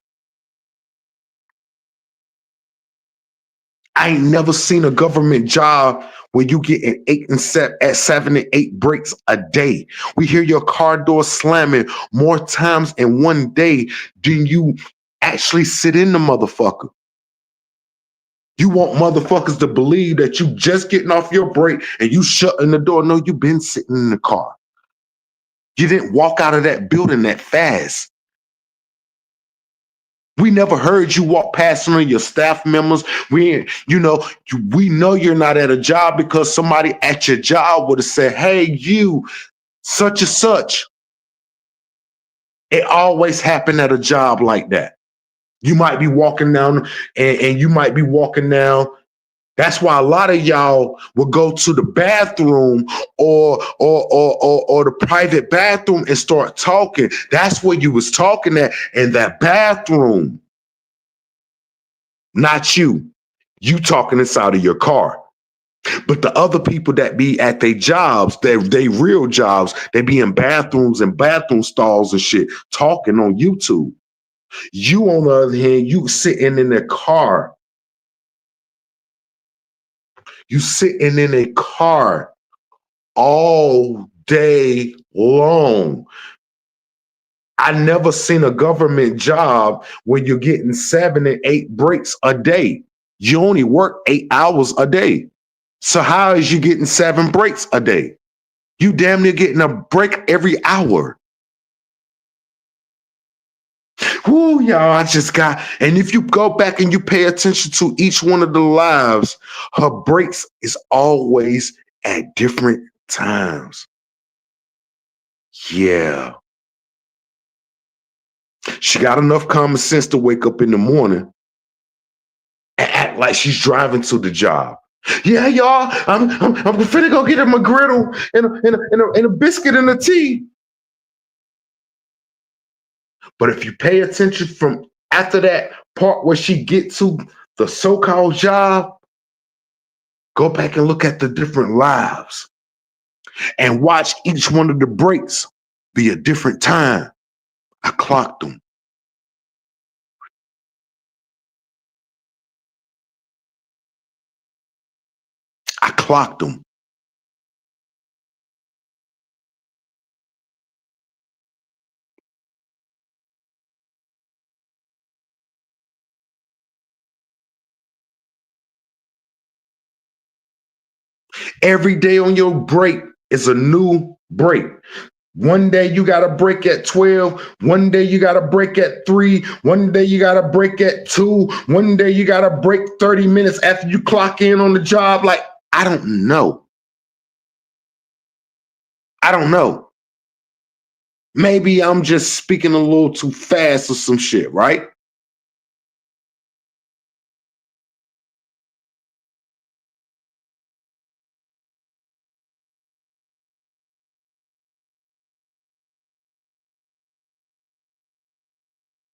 S1: I ain't never seen a government job where you get an 7 and 8 breaks a day. We hear your car door slamming more times in one day than you actually sit in the motherfucker. You want motherfuckers to believe that you just getting off your break and you shutting the door. No, you've been sitting in the car. You didn't walk out of that building that fast. We never heard you walk past some of your staff members. We know you're not at a job because somebody at your job would have said, hey, you, such and such. It always happened at a job like that. You might be walking down and you might be walking down That's why a lot of y'all will go to the bathroom or the private bathroom and start talking. That's where you was talking at, in that bathroom. Not you. You talking inside of your car. But the other people that be at their jobs, they real jobs, they be in bathrooms and bathroom stalls and shit, talking on YouTube. You, on the other hand, you sitting in a car. You sitting in a car all day long. I never seen a government job where you're getting 7 and 8 breaks a day. You only work 8 hours a day. So how is you getting 7 breaks a day? You damn near getting a break every hour. Whoo, y'all, I just got, and if you go back and you pay attention to each one of the lives, her breaks is always at different times. Yeah. She got enough common sense to wake up in the morning and act like she's driving to the job. Yeah, y'all, I'm finna go get her McGriddle and a biscuit and a tea. But if you pay attention from after that part where she get to the so-called job, go back and look at the different lives and watch each one of the breaks be a different time. I clocked them. I clocked them. Every day on your break is a new break. One day you got a break at 12. One day you got a break at 3. One day you got a break at 2. One day you got a break 30 minutes after you clock in on the job. Like, I don't know. I don't know. Maybe I'm just speaking a little too fast or some shit, right?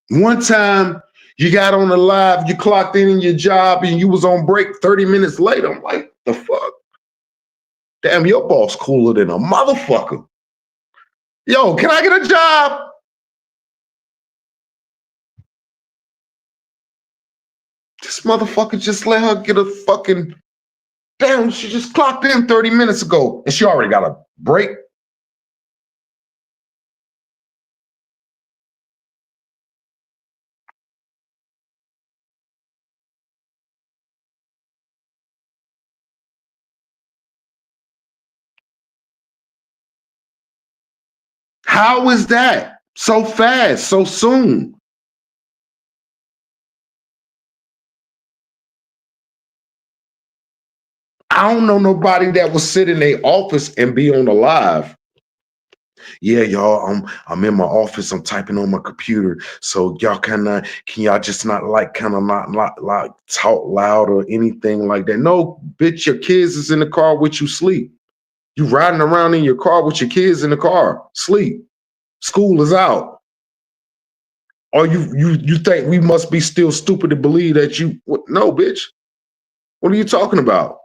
S1: One time you got on the live, you clocked in your job and you was on break 30 minutes later. I'm like, the fuck? Damn, your boss cooler than a motherfucker. Yo, can I get a job? This motherfucker just let her get a fucking, damn, she just clocked in 30 minutes ago and she already got a break. How is that so fast, so soon? I don't know nobody that would sit in their office and be on the live. Yeah, y'all, I'm in my office. I'm typing on my computer. So y'all can y'all just not like kind of not like talk loud or anything like that? No, bitch, your kids is in the car with you sleep. You riding around in your car with your kids in the car, sleep. School is out. Or you think we must be still stupid to believe that you no, bitch. What are you talking about?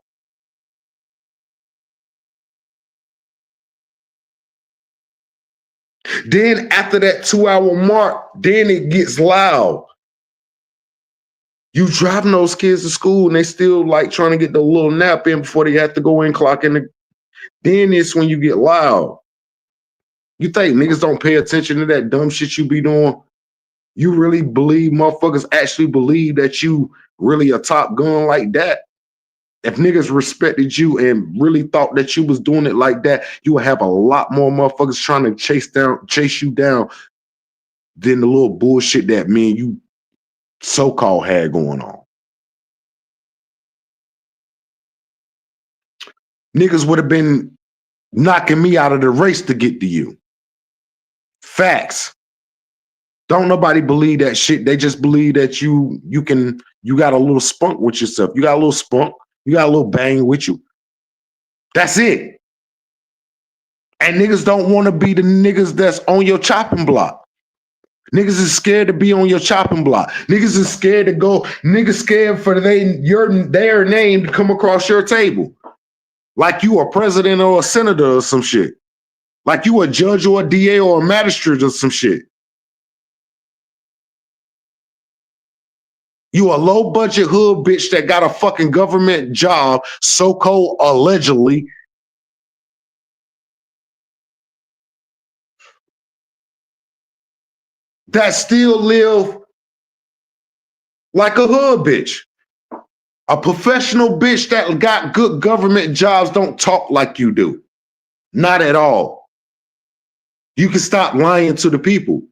S1: Then after that 2-hour mark, then it gets loud. You driving those kids to school and they still like trying to get the little nap in before they have to go in, clock in. Then it's when you get loud. You think niggas don't pay attention to that dumb shit you be doing? You really believe motherfuckers actually believe that you really a top gun like that? If niggas respected you and really thought that you was doing it like that, you would have a lot more motherfuckers trying to chase you down than the little bullshit that me and you so-called had going on. Niggas would have been knocking me out of the race to get to you. Facts. Don't nobody believe that shit. They just believe that you got a little spunk with yourself. You got a little spunk. You got a little bang with you. That's it. And niggas don't want to be the niggas that's on your chopping block. Niggas is scared to be on your chopping block. Niggas is scared to go. Niggas scared for their name to come across your table. Like you a president or a senator or some shit. Like you a judge or a DA or a magistrate or some shit. You a low budget hood bitch that got a fucking government job, so-called allegedly. That still live like a hood bitch. A professional bitch that got good government jobs don't talk like you do. Not at all. You can stop lying to the people.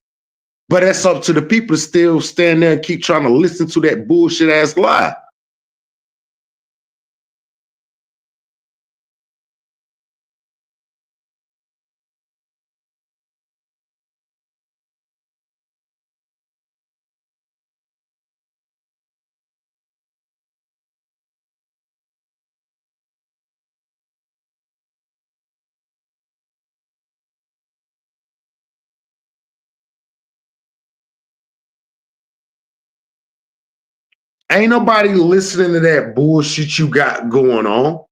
S1: But that's up to the people to still stand there and keep trying to listen to that bullshit ass lie. Ain't nobody listening to that bullshit you got going on.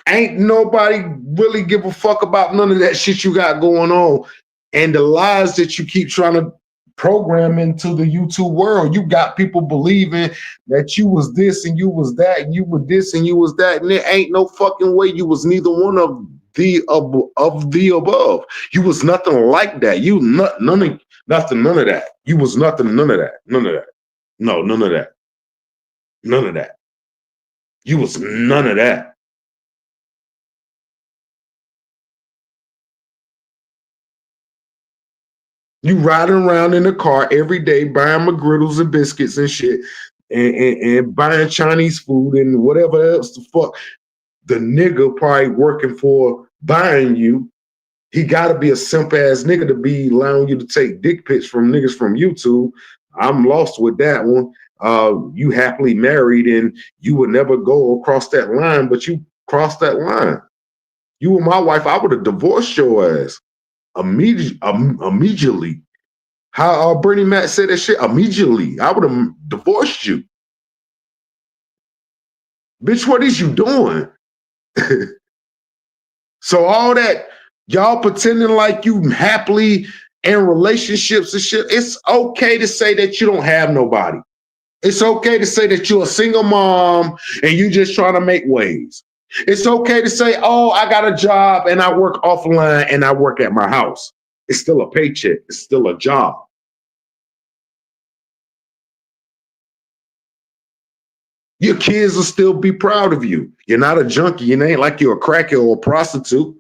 S1: Ain't nobody really give a fuck about none of that shit you got going on. And the lies that you keep trying to program into the YouTube world. You got people believing that you was this and you was that and you were this and you was that. And there ain't no fucking way you was neither one of the above. You was nothing like that. You none of that. You was nothing, none of that. None of that. No, none of that. None of that. You was none of that. You riding around in the car every day buying McGriddles and biscuits and shit and buying Chinese food and whatever else the fuck the nigga probably working for buying you. He gotta be a simp ass nigga to be allowing you to take dick pics from niggas from YouTube. I'm lost with that one. You happily married and you would never go across that line, but you crossed that line. You were my wife, I would have divorced your ass immediately. How Bernie Mac said that shit immediately. I would have divorced you. Bitch, what is you doing? So all that y'all pretending like you happily in relationships and shit, it's okay to say that you don't have nobody. It's okay to say that you're a single mom and you just trying to make waves. It's okay to say, oh, I got a job and I work offline and I work at my house. It's still a paycheck. It's still a job. Your kids will still be proud of you. You're not a junkie. It ain't like you're a cracker or a prostitute.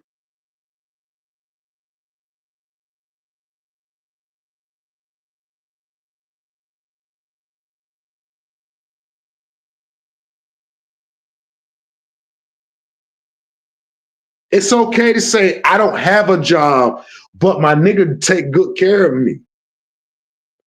S1: It's okay to say, I don't have a job, but my nigga take good care of me.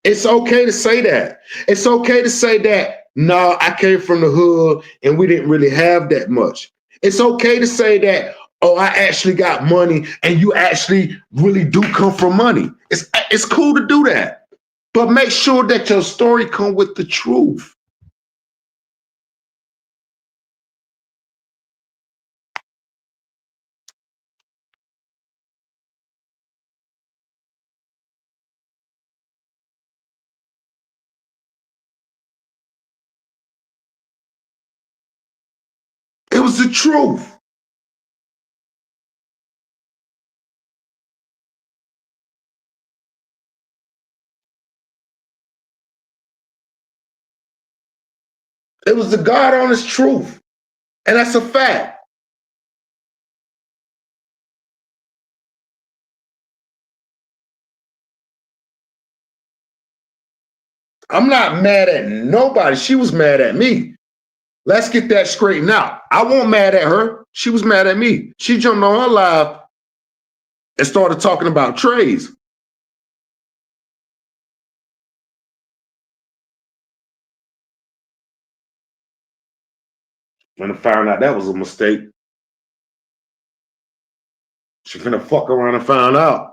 S1: It's okay to say that. It's okay to say that, no, I came from the hood and we didn't really have that much. It's okay to say that, oh, I actually got money and you actually really do come from money. It's cool to do that. But make sure that your story come with the truth. It was the truth. It was the God honest truth. And that's a fact. I'm not mad at nobody. She was mad at me. Let's get that straightened out. I wasn't mad at her. She was mad at me. She jumped on her live and started talking about trays. When I found out that was a mistake, she finna fuck around and find out.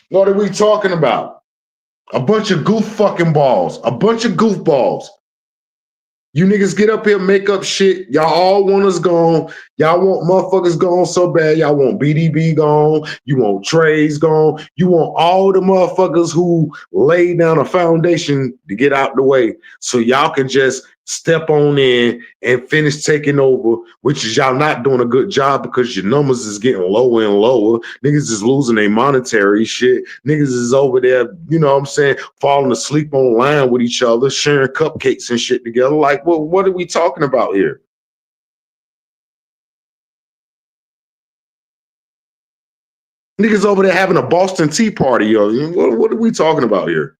S1: What are we talking about? A bunch of goof fucking balls. A bunch of goofballs. You niggas get up here, make up shit. Y'all all want us gone. Y'all want motherfuckers gone so bad. Y'all want BDB gone. You want Trays gone. You want all the motherfuckers who laid down a foundation to get out the way so y'all can just step on in and finish taking over, which is y'all not doing a good job because your numbers is getting lower and lower. Niggas is losing their monetary shit. Niggas is over there, you know what I'm saying, falling asleep online with each other, sharing cupcakes and shit together. Like, well, what are we talking about here? Niggas over there having a Boston Tea Party, yo. What are we talking about here?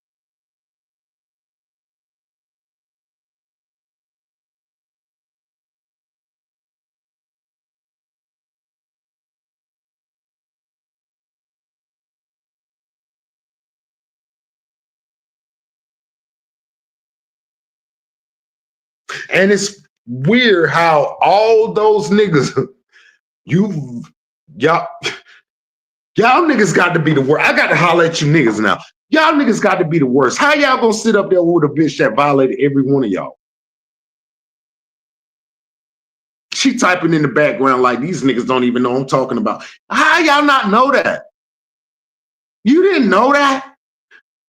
S1: And it's weird how all those niggas, y'all niggas got to be the worst. I got to holler at you niggas now. Y'all niggas got to be the worst. How y'all gonna sit up there with a bitch that violated every one of y'all? She typing in the background like these niggas don't even know I'm talking about. How y'all not know that? You didn't know that?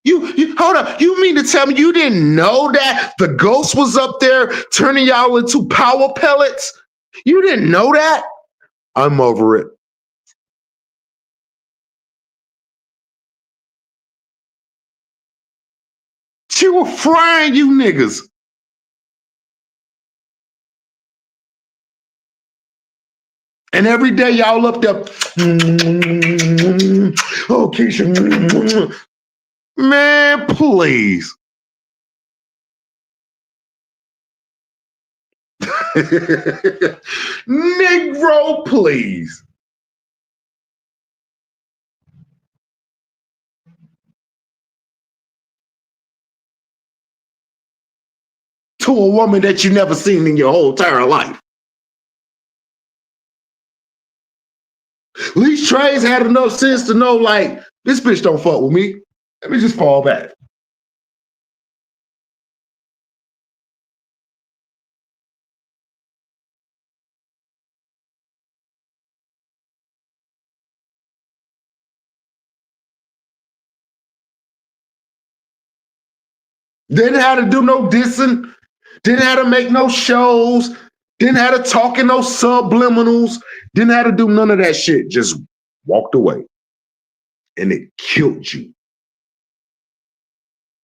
S1: You hold up. You mean to tell me you didn't know that the ghost was up there turning y'all into power pellets? You didn't know that? I'm over it. She was frying you niggas. And every day y'all up there, oh, Keisha, man, please. Negro, please. To a woman that you never seen in your whole entire life. At least Trey's had enough sense to know, like, this bitch don't fuck with me. Let me just fall back. Didn't have to do no dissing. Didn't have to make no shows. Didn't have to talk in no subliminals. Didn't have to do none of that shit. Just walked away. And it killed you.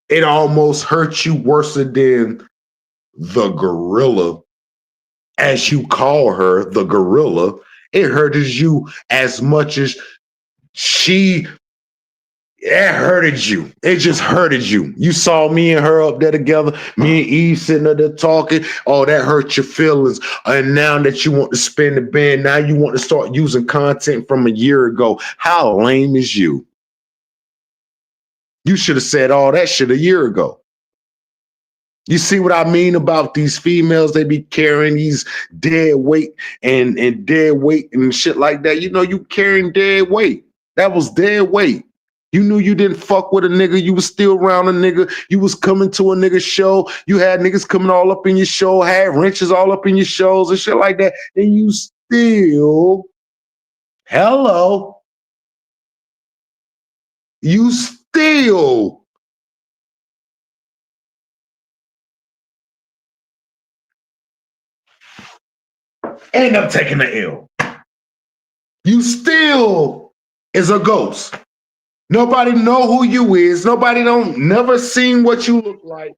S1: It almost hurt you worse than the gorilla, as you call her, the gorilla. It hurted you as much as she. It hurted you. It just hurted you. You saw me and her up there together, me and Eve sitting up there talking. Oh, that hurt your feelings. And now that you want to spin the band, now you want to start using content from a year ago. How lame is you? You should have said all that shit a year ago. You see what I mean about these females? They be carrying these dead weight and dead weight and shit like that. You know, you carrying dead weight. That was dead weight. You knew you didn't fuck with a nigga. You was still around a nigga. You was coming to a nigga show. You had niggas coming all up in your show, had wrenches all up in your shows and shit like that. And you still, hello, you still end up taking the L. You still is a ghost. Nobody know who you is. Nobody don't never seen what you look like.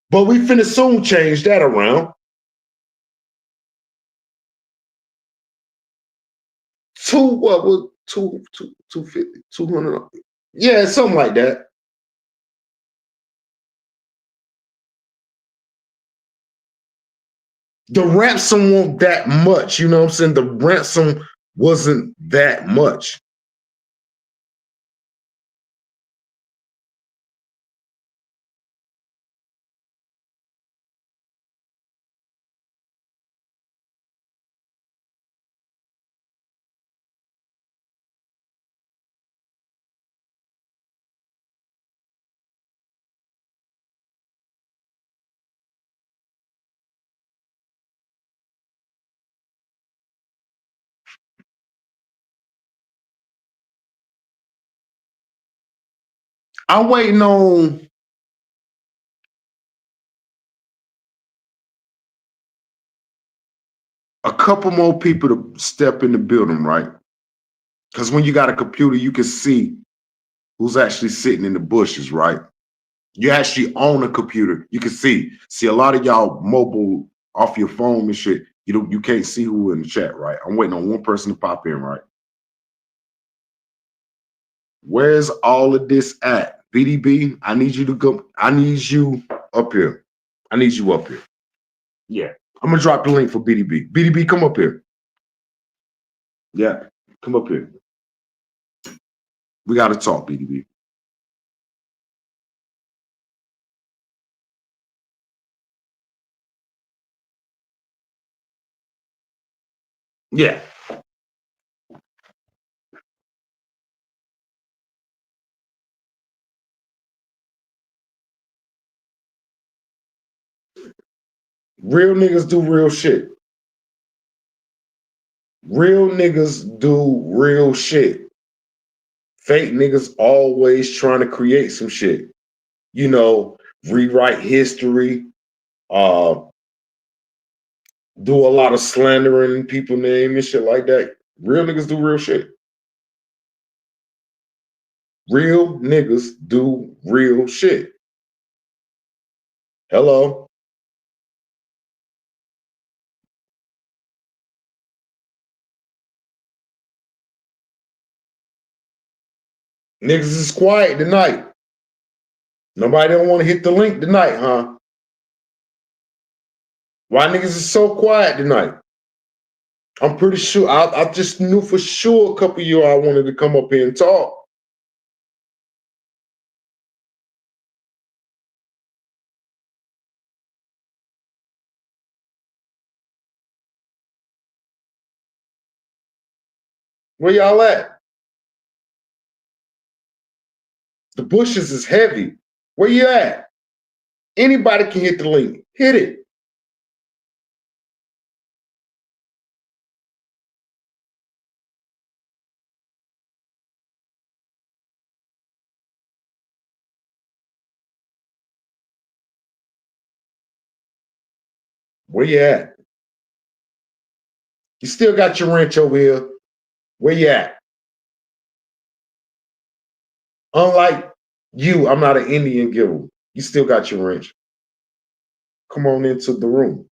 S1: But we finna soon change that around. what was 250, 200? Yeah, something like that. The ransom wasn't that much, you know what I'm saying? The ransom wasn't that much. I'm waiting on a couple more people to step in the building, right? Because when you got a computer, you can see who's actually sitting in the bushes, right? You actually own a computer. You can see. See, a lot of y'all mobile off your phone and shit. You can't see who in the chat, right? I'm waiting on one person to pop in, right? Where's all of this at? BDB, I need you to go. I need you up here. I need you up here. Yeah. I'm gonna drop the link for BDB. BDB, come up here. Yeah, come up here. We gotta talk, BDB. Yeah. Real niggas do real shit. Real niggas do real shit. Fake niggas always trying to create some shit. You know, rewrite history, uh, do a lot of slandering people name and shit like that. Real niggas do real shit. Real niggas do real shit. Hello. Niggas is quiet tonight. Nobody don't want to hit the link tonight, huh? Why niggas is so quiet tonight? I'm pretty sure. I just knew for sure a couple of you all wanted to come up here and talk. Where y'all at? The bushes is heavy. Where you at? Anybody can hit the link. Hit it. Where you at? You still got your wrench over here. Where you at? Unlike you, I'm not an Indian giver. You still got your wrench. Come on into the room.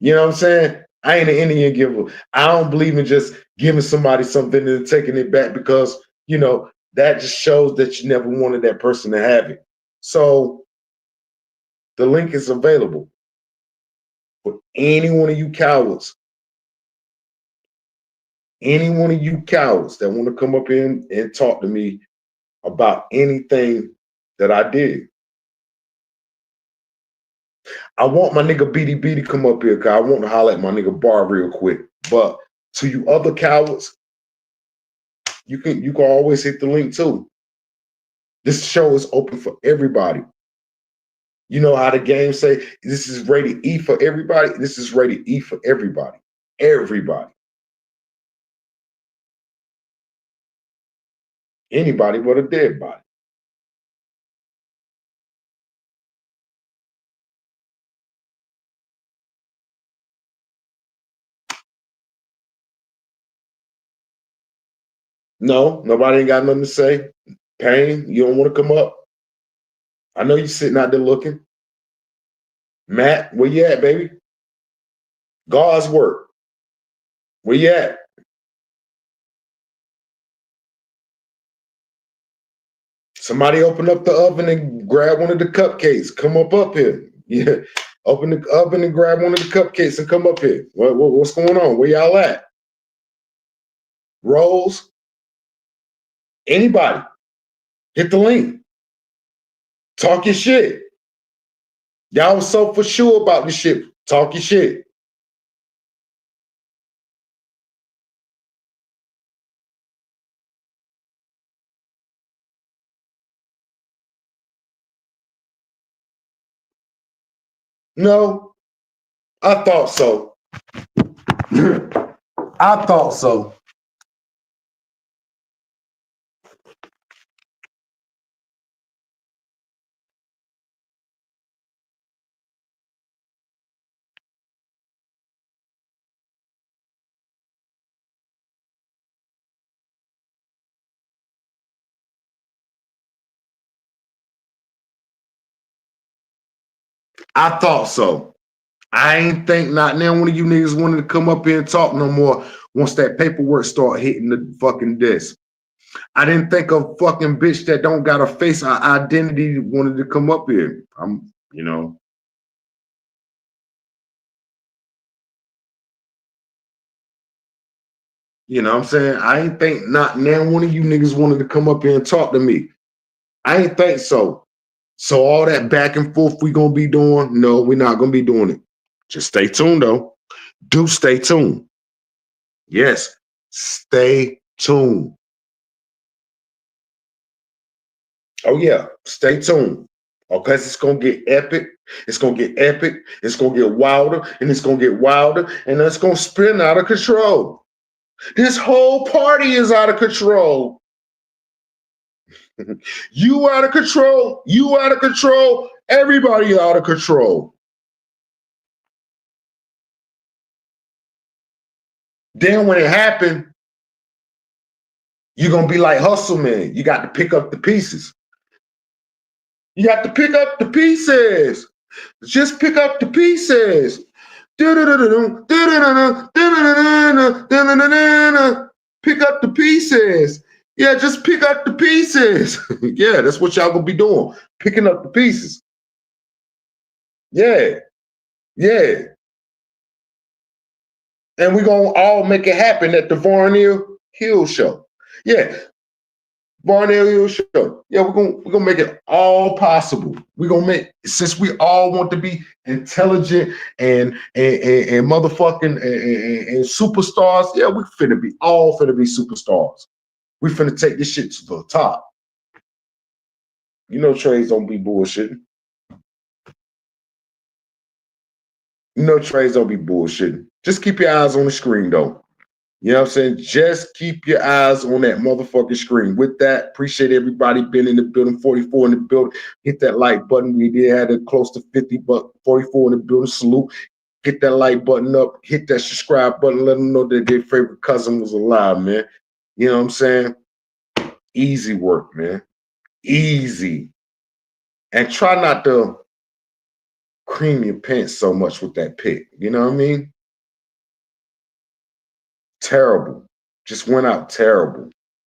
S1: You know what I'm saying? I ain't an Indian giver. I don't believe in just giving somebody something and taking it back because, that just shows that you never wanted that person to have it. So the link is available for any one of you cowards. Any one of you cowards that want to come up in and talk to me about anything that I did. I want my nigga BDB to come up here because I want to holler at my nigga Bar real quick. But to you other cowards, you can always hit the link too. This show is open for everybody. You know how the game say this is rated E for everybody? This is rated E for everybody. Everybody. Anybody but a dead body. No, nobody ain't got nothing to say. Pain, you don't want to come up? I know you sitting out there looking. Matt, where you at, baby? God's work. Where you at? Somebody open up the oven and grab one of the cupcakes. Come up here. Yeah. Open the oven and grab one of the cupcakes and come up here. What's going on? Where y'all at? Rose? Anybody? Hit the link. Talk your shit. Y'all was so for sure about this shit. Talk your shit. No, I thought so. I thought so. I thought so. I ain't think not now one of you niggas wanted to come up here and talk no more once that paperwork start hitting the fucking desk. I didn't think a fucking bitch that don't got a face or identity wanted to come up here. You know. You know what I'm saying? I ain't think not now one of you niggas wanted to come up here and talk to me. I ain't think so. So all that back and forth we gonna be doing, no, we're not gonna be doing it. Just stay tuned though. Do stay tuned. Yes, stay tuned. Oh yeah, stay tuned. Okay, it's gonna get epic. It's gonna get epic. It's gonna get wilder, and it's gonna get wilder, and it's gonna spin out of control. This whole party is out of control. You out of control. You out of control. Everybody out of control. Then when it happened, you're gonna be like Hustle Man. You got to pick up the pieces. You got to pick up the pieces. Just pick up the pieces. Pick up the pieces. Yeah, just pick up the pieces. Yeah, that's what y'all gonna be doing. Picking up the pieces. Yeah. Yeah. And we're gonna all make it happen at the Varnell Hill show. Yeah. Varnell Hill show. Yeah, we're gonna make it all possible. We're gonna make, since we all want to be intelligent and motherfucking and superstars. Yeah, we finna be superstars. We finna take this shit to the top. You know, Trey's don't be bullshitting. You know, Trey's don't be bullshitting. Just keep your eyes on the screen, though. You know what I'm saying? Just keep your eyes on that motherfucking screen. With that, appreciate everybody been in the building, 44 in the building. Hit that like button. We did have it close to 50, but 44 in the building. Salute. Hit that like button up. Hit that subscribe button. Let them know that their favorite cousin was alive, man. You know what I'm saying? Easy work, man. Easy. And try not to cream your pants so much with that pick. You know what I mean? Terrible. Just went out terrible.